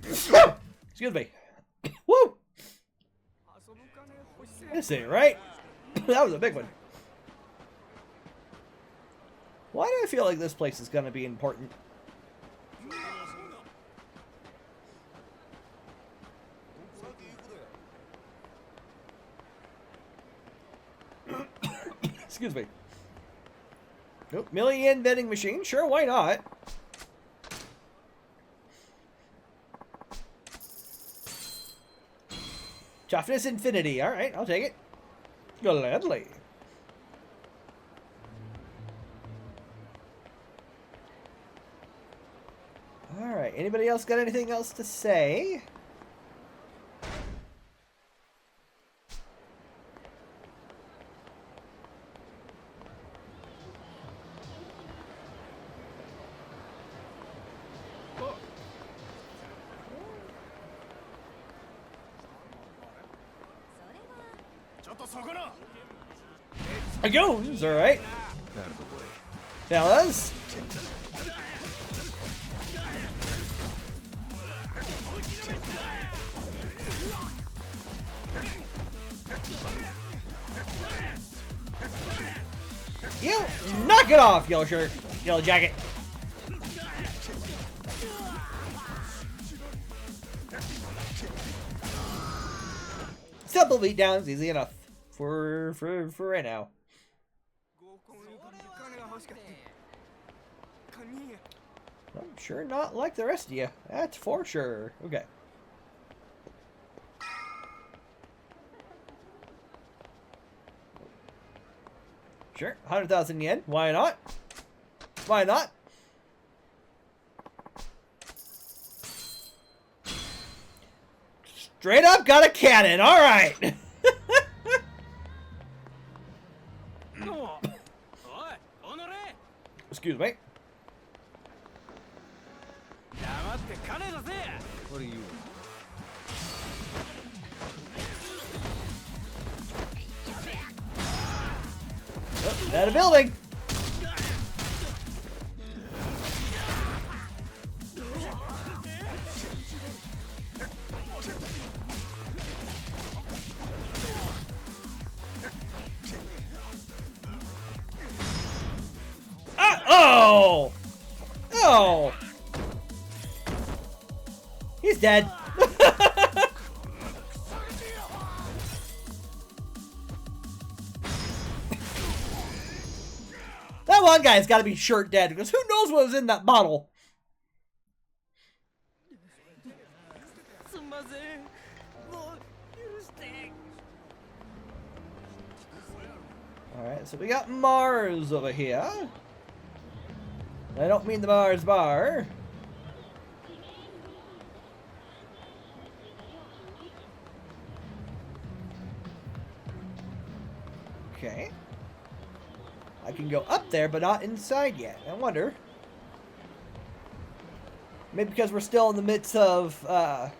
Excuse me. Woo! This ain't right. That was a big one. Why do I feel like this place is going to be important? Excuse me. Nope. Million vending machine. Sure, why not? Toughness infinity. Alright, I'll take it. Gladly. Alright, anybody else got anything else to say? I goes, alright. Fellas. You knock it off, yellow shirt, yellow jacket. Simple beatdowns, easy enough for right now. I'm sure not like the rest of you. That's for sure. Okay. Sure, 100,000 yen. Why not? Why not? Straight up got a cannon. All right. Excuse me. What do you want? Oh, at a building. Oh! Oh! He's dead. That one guy's got to be short dead because who knows what was in that bottle? Alright, so we got Mars over here. I don't mean the Mars bar. Okay. I can go up there, but not inside yet. I wonder. Maybe because we're still in the midst of, we're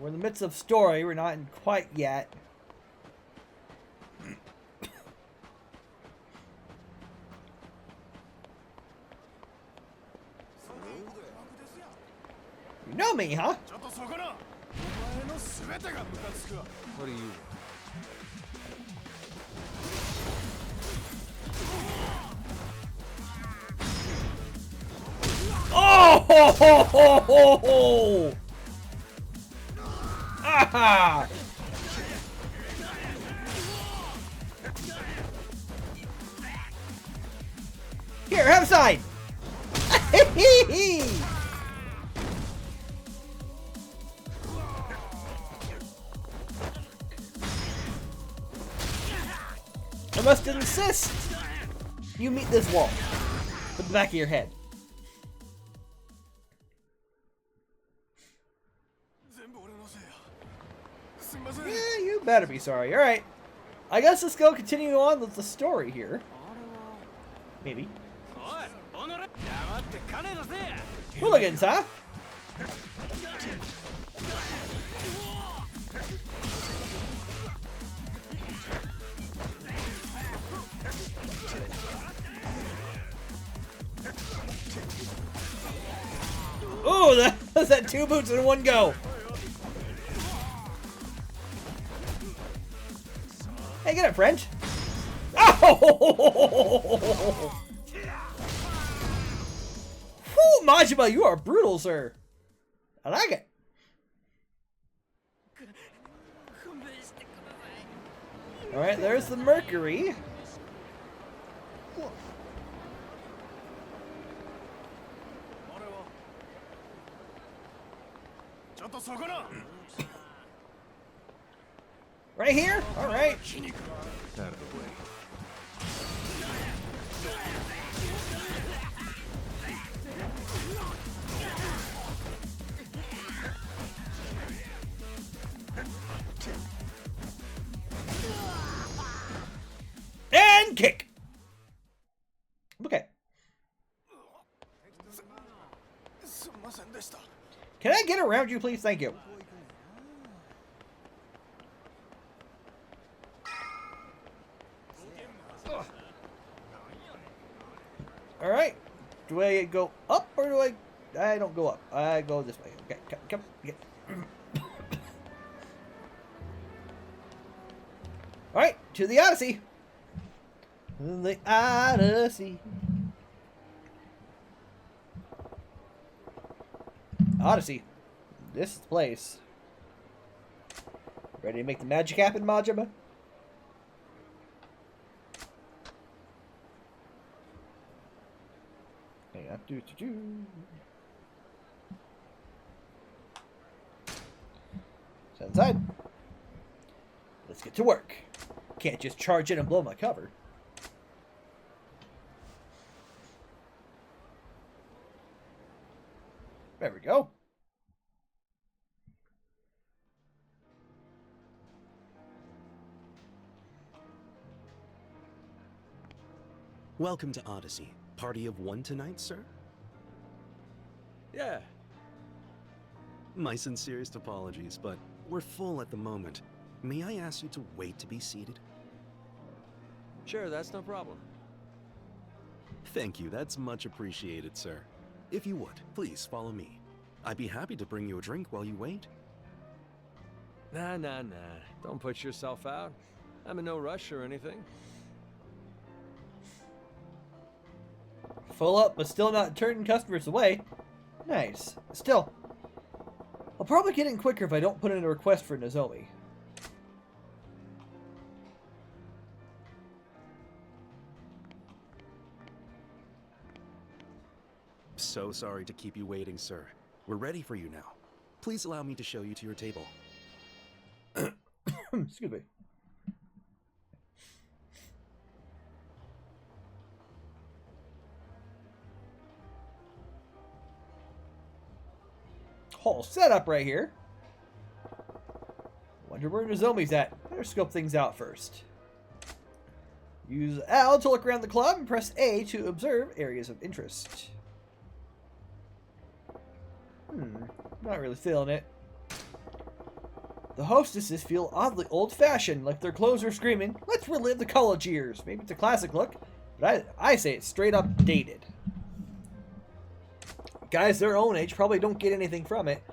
in the midst of story. We're not in quite yet. You know me, huh? What do you want? Oh! Ho, ho, ho, ho, ho. Ah! Here, have a side. I must insist you meet this wall with the back of your head. Yeah, you better be sorry. Alright. I guess let's go continue on with the story here. Maybe. Hooligans, huh? Oh, that's that 2 boots in one go. friend. Oh! Whew, Majima, you are brutal, sir. I like it. Alright, there's the Mercury. Right here? Alright. Out of the way. And kick. Okay. Can I get around you, please? Thank you. All right. Do I go up or do I don't go up. I go this way. Okay. Come. Get. All right. To the Odyssey. The Odyssey. Odyssey. This is the place. Ready to make the magic happen, Majima? Hang on. So inside. Let's get to work. Can't just charge in and blow my cover. There we go. Welcome to Odyssey. Party of one tonight, sir? Yeah. My sincerest apologies, but we're full at the moment. May I ask you to wait to be seated? Sure, that's no problem. Thank you, that's much appreciated, sir. If you would, please follow me. I'd be happy to bring you a drink while you wait. Nah. Don't put yourself out. I'm in no rush or anything. Full up, but still not turning customers away. Nice. Still, I'll probably get in quicker if I don't put in a request for Nozomi. So sorry to keep you waiting, sir. We're ready for you now. Please allow me to show you to your table. Excuse me. Whole setup right here. Wonder where Nozomi's at. Better scope things out first. Use L to look around the club and press A to observe areas of interest. Not really feeling it. The hostesses feel oddly old-fashioned, like their clothes are screaming, "Let's relive the college years." Maybe it's a classic look, but I say it's straight up dated. Guys their own age probably don't get anything from it,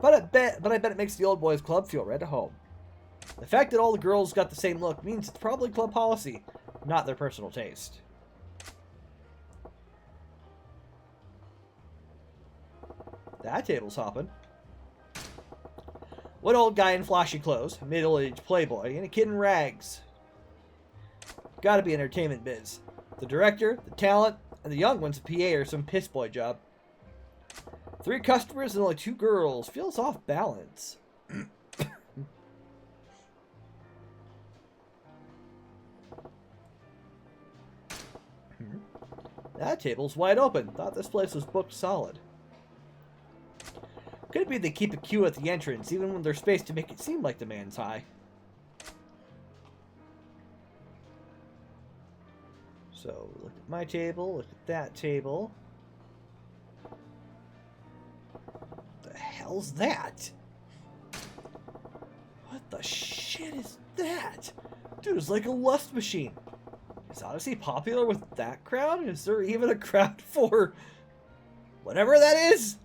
but I bet it makes the old boys club feel right at home. The fact that all the girls got the same look means it's probably club policy, not their personal taste. That table's hopping. One old guy in flashy clothes, middle-aged playboy, and a kid in rags. Gotta be entertainment biz. The director, the talent, and the young one's a PA or some piss boy job. 3 customers and only 2 girls. Feels off balance. That table's wide open. Thought this place was booked solid. Could be they keep a queue at the entrance, even when there's space to make it seem like demand's high. So, look at my table, look at that table. What the hell's that? What the shit is that? Dude, it's like a lust machine. Is Odyssey popular with that crowd? Is there even a crowd for whatever that is?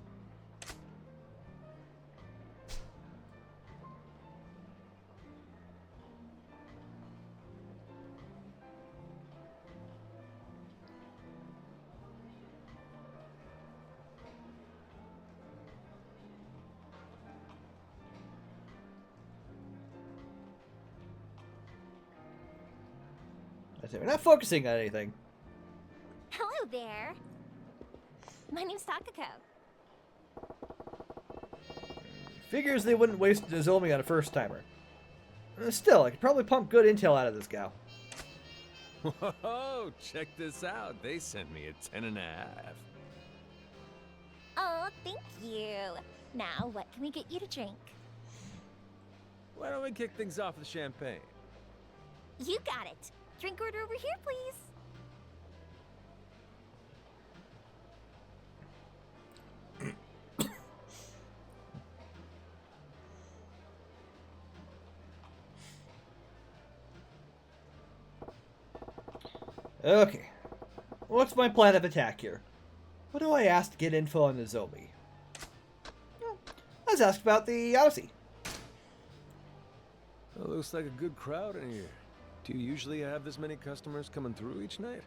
We're not focusing on anything. Hello there. My name's Takako. Figures they wouldn't waste Nozomi on a first-timer. Still, I could probably pump good intel out of this gal. Whoa, check this out. They sent me a 10.5. Oh, thank you. Now, what can we get you to drink? Why don't we kick things off with champagne? You got it. Drink order over here, please. Okay. What's my plan of attack here? What do I ask to get info on Nozomi? Well, let's ask about the Odyssey. Well, looks like a good crowd in here. Do you usually have this many customers coming through each night?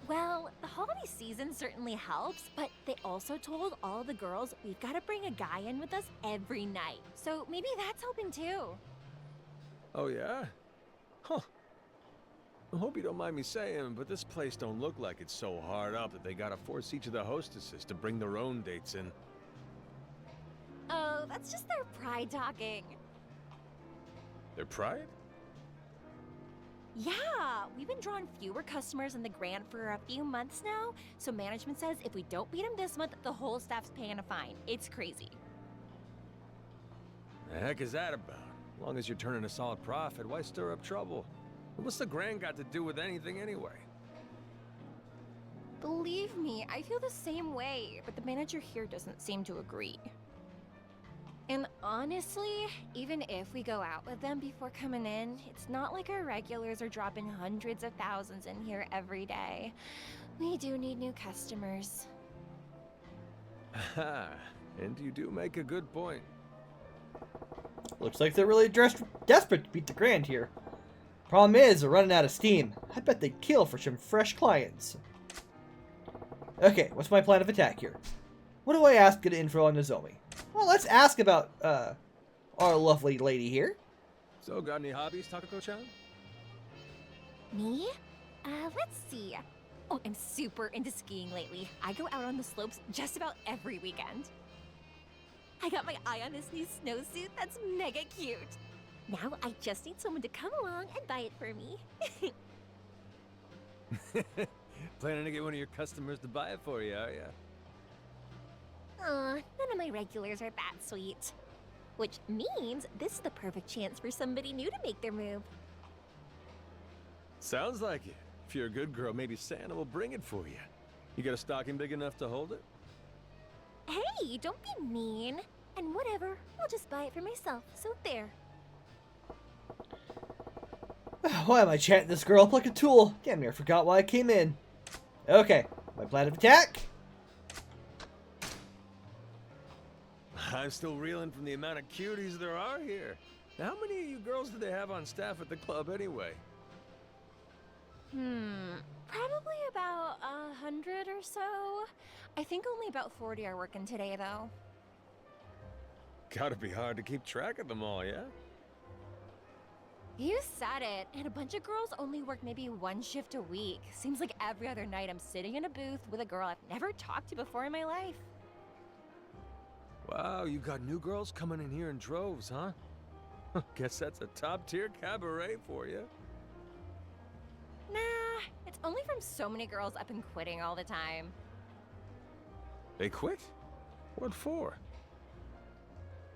Well, the holiday season certainly helps, but they also told all the girls we've got to bring a guy in with us every night. So maybe that's helping too. Oh, yeah? Huh. I hope you don't mind me saying, but this place don't look like it's so hard up that they gotta force each of the hostesses to bring their own dates in. Oh, that's just their pride talking. Their pride? Yeah, we've been drawing fewer customers in the Grand for a few months now, so management says if we don't beat them this month, the whole staff's paying a fine. It's crazy. The heck is that about? As long as you're turning a solid profit, why stir up trouble? What's the Grand got to do with anything anyway? Believe me, I feel the same way, but the manager here doesn't seem to agree. And honestly, even if we go out with them before coming in, it's not like our regulars are dropping hundreds of thousands in here every day. We do need new customers. Haha, and you do make a good point. Looks like they're really desperate to beat the Grand here. Problem is, they're running out of steam. I bet they'd kill for some fresh clients. Okay, what's my plan of attack here? What do I ask to get info on Nozomi? Well, let's ask about, our lovely lady here. So, got any hobbies, Takako-chan? Me? Let's see. Oh, I'm super into skiing lately. I go out on the slopes just about every weekend. I got my eye on this new snowsuit that's mega cute. Now I just need someone to come along and buy it for me. Planning to get one of your customers to buy it for you, are ya? Aw, none of my regulars are that sweet. Which means this is the perfect chance for somebody new to make their move. Sounds like it. If you're a good girl, maybe Santa will bring it for you. You got a stocking big enough to hold it? Hey, don't be mean. And whatever, I'll just buy it for myself, so there. Why am I chatting this girl up like a tool? Damn near forgot why I came in. Okay, my plan of attack. I'm still reeling from the amount of cuties there are here. Now, how many of you girls do they have on staff at the club anyway? Probably about 100 or so. I think only about 40 are working today, though. Gotta be hard to keep track of them all, yeah? You said it, and a bunch of girls only work maybe one shift a week. Seems like every other night I'm sitting in a booth with a girl I've never talked to before in my life. Wow, you got new girls coming in here in droves, huh? Guess that's a top-tier cabaret for you. Nah, it's only from so many girls up and quitting all the time. They quit? What for?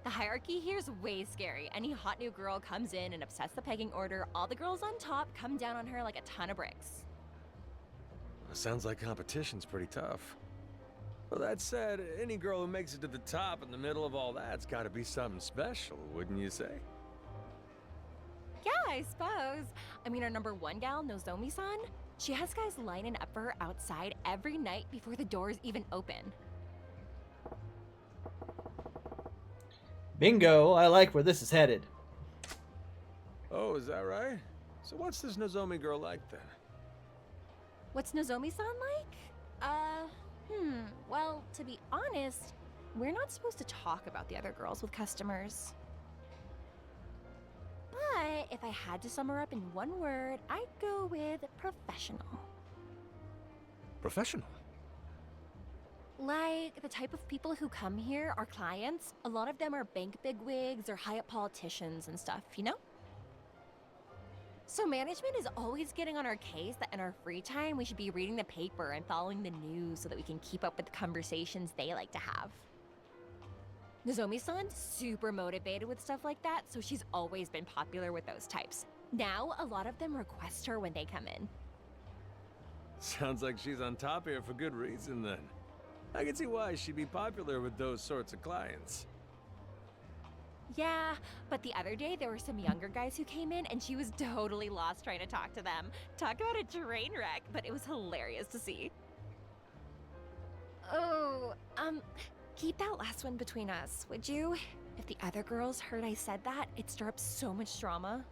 The hierarchy here is way scary. Any hot new girl comes in and upsets the pegging order, all the girls on top come down on her like a ton of bricks. Sounds like competition's pretty tough. Well, that said, any girl who makes it to the top in the middle of all that's gotta be something special, wouldn't you say? Yeah, I suppose. I mean, our number one gal, Nozomi-san, she has guys lining up for her outside every night before the doors even open. Bingo, I like where this is headed. Oh, is that right? So what's this Nozomi girl like then? What's Nozomi-san like? Well, to be honest, we're not supposed to talk about the other girls with customers. But if I had to sum her up in one word, I'd go with professional. Professional? Like, the type of people who come here, our clients, a lot of them are bank bigwigs or high-up politicians and stuff, you know? So management is always getting on our case that in our free time, we should be reading the paper and following the news so that we can keep up with the conversations they like to have. Nozomi-san's super motivated with stuff like that, so she's always been popular with those types. Now, a lot of them request her when they come in. Sounds like she's on top here for good reason, then. I can see why she'd be popular with those sorts of clients. Yeah, but the other day there were some younger guys who came in and she was totally lost trying to talk to them. Talk about a train wreck, but it was hilarious to see. Oh, keep that last one between us, would you? If the other girls heard I said that, it'd stir up so much drama.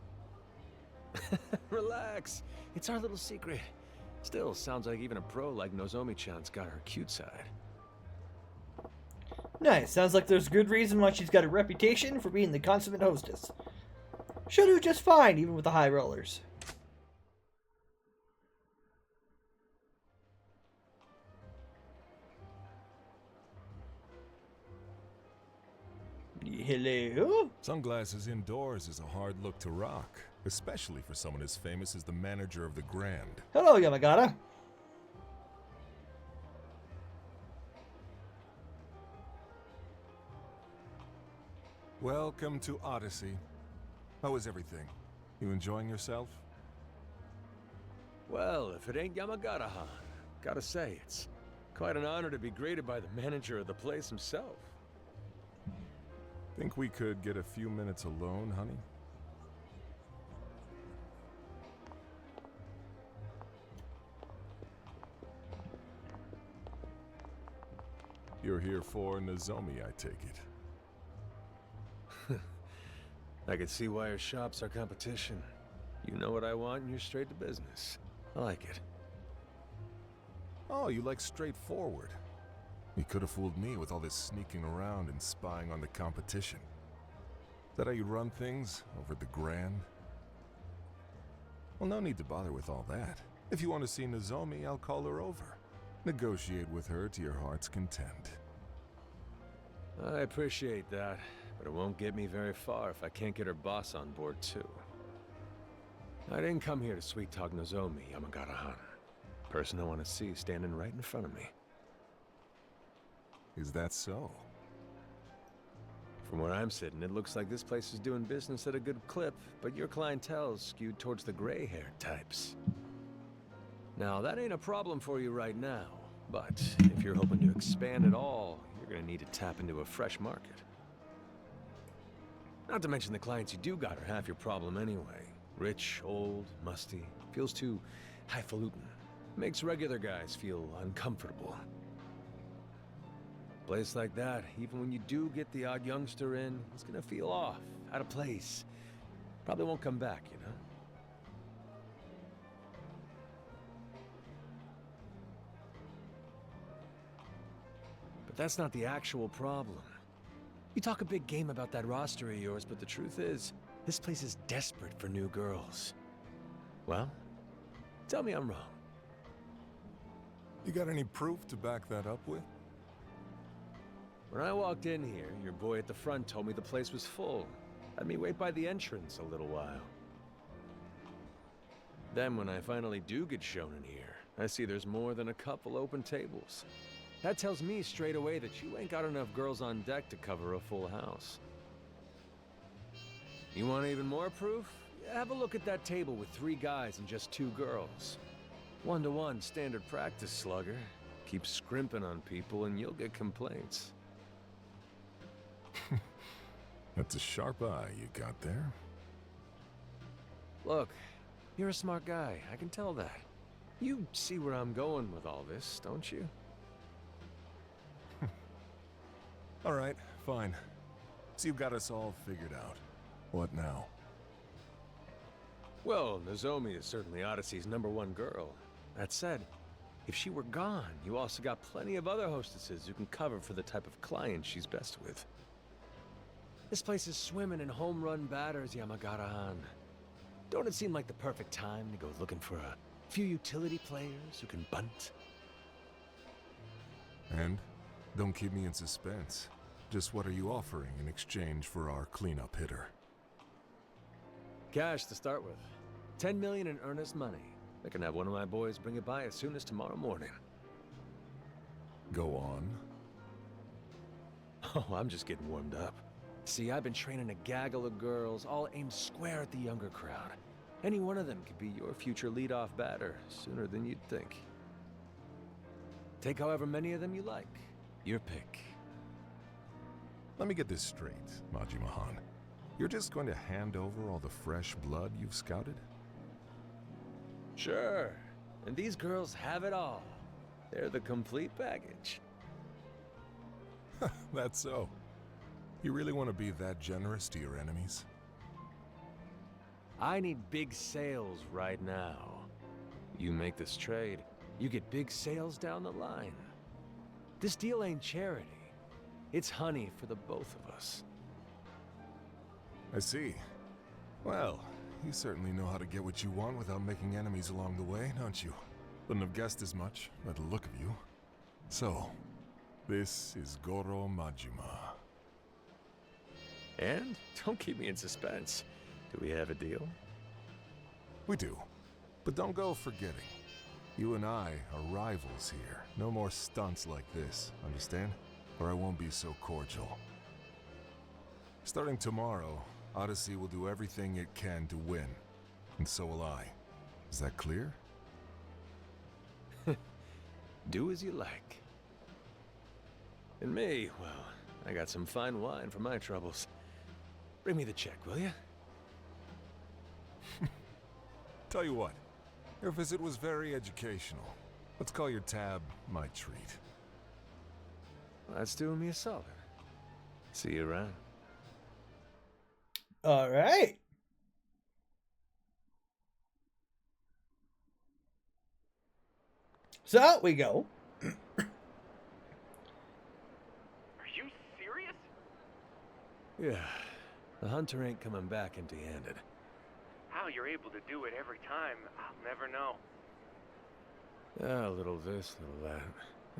Relax. It's our little secret. Still, sounds like even a pro like Nozomi-chan's got her cute side. Nice. Sounds like there's good reason why she's got a reputation for being the consummate hostess. She'll do just fine, even with the high rollers. Hello? Sunglasses indoors is a hard look to rock, especially for someone as famous as the manager of the Grand. Hello, Yamagata. Welcome to Odyssey. How is everything? You enjoying yourself? Well, if it ain't Yamagata-han, gotta say, it's quite an honor to be greeted by the manager of the place himself. Think we could get a few minutes alone, honey? You're here for Nozomi, I take it. I could see why your shop's our competition. You know what I want and you're straight to business. I like it. Oh, you like straightforward. You could have fooled me with all this sneaking around and spying on the competition. Is that how you run things over at the Grand? Well, no need to bother with all that. If you want to see Nozomi, I'll call her over. Negotiate with her to your heart's content. I appreciate that, but it won't get me very far if I can't get her boss on board too. I didn't come here to sweet-talk Nozomi, Yamagata-han. Person I want to see standing right in front of me. Is that so? From where I'm sitting, it looks like this place is doing business at a good clip, but your clientele's skewed towards the gray-haired types. Now, that ain't a problem for you right now, but if you're hoping to expand at all, you're gonna need to tap into a fresh market. Not to mention the clients you do got are half your problem anyway. Rich, old, musty, feels too highfalutin. Makes regular guys feel uncomfortable. Place like that, even when you do get the odd youngster in, it's gonna feel off, out of place. Probably won't come back, you know? But that's not the actual problem. You talk a big game about that roster of yours, but the truth is, this place is desperate for new girls. Well, tell me I'm wrong. You got any proof to back that up with? When I walked in here, your boy at the front told me the place was full. Had me wait by the entrance a little while. Then when I finally do get shown in here, I see there's more than a couple open tables. That tells me straight away that you ain't got enough girls on deck to cover a full house. You want even more proof? Yeah, have a look at that table with 3 guys and just 2 girls. 1-to-1 standard practice, slugger. Keep scrimping on people and you'll get complaints. That's a sharp eye you got there. Look, you're a smart guy, I can tell that. You see where I'm going with all this, don't you? All right, fine. So you've got us all figured out. What now? Well, Nozomi is certainly Odyssey's #1 girl. That said, if she were gone, you also got plenty of other hostesses who can cover for the type of client she's best with. This place is swimming in home run batters, Yamagata-han. Don't it seem like the perfect time to go looking for a few utility players who can bunt? And don't keep me in suspense. Just what are you offering in exchange for our cleanup hitter? Cash to start with. 10 million in earnest money. I can have one of my boys bring it by as soon as tomorrow morning. Go on. Oh, I'm just getting warmed up. See, I've been training a gaggle of girls, all aimed square at the younger crowd. Any one of them could be your future leadoff batter sooner than you'd think. Take however many of them you like. Your pick. Let me get this straight, Maji-Mahan. You're just going to hand over all the fresh blood you've scouted? Sure. And these girls have it all. They're the complete package. That's so. You really want to be that generous to your enemies? I need big sales right now. You make this trade, you get big sales down the line. This deal ain't charity. It's honey for the both of us. I see. Well, you certainly know how to get what you want without making enemies along the way, don't you? Wouldn't have guessed as much by the look of you. So, this is Goro Majima. And don't keep me in suspense. Do we have a deal? We do. But don't go forgetting. You and I are rivals here. No more stunts like this, understand? Or I won't be so cordial. Starting tomorrow, Odyssey will do everything it can to win. And so will I. Is that clear? Do as you like. And me, well, I got some fine wine for my troubles. Bring me the check, will you? Tell you what, your visit was very educational. Let's call your tab my treat. Well, that's doing me a solid. See you around. All right. So out we go. Are you serious? Yeah, the hunter ain't coming back empty-handed. How you're able to do it every time, I'll never know. A little this, little that.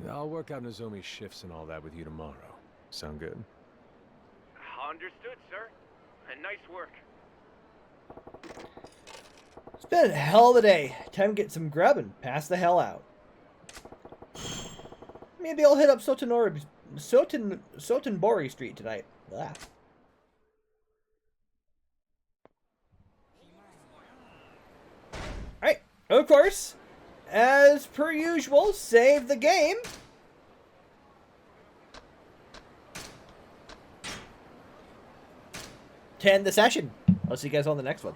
I'll work out Nozomi's shifts and all that with you tomorrow. Sound good? Understood, sir. And nice work. It's been a hell of a day. Time to get some grub and pass the hell out. Maybe I'll hit up Sotenbori Street tonight. Ah. Alright, of course, as per usual, save the game. To end the session. I'll see you guys on the next one.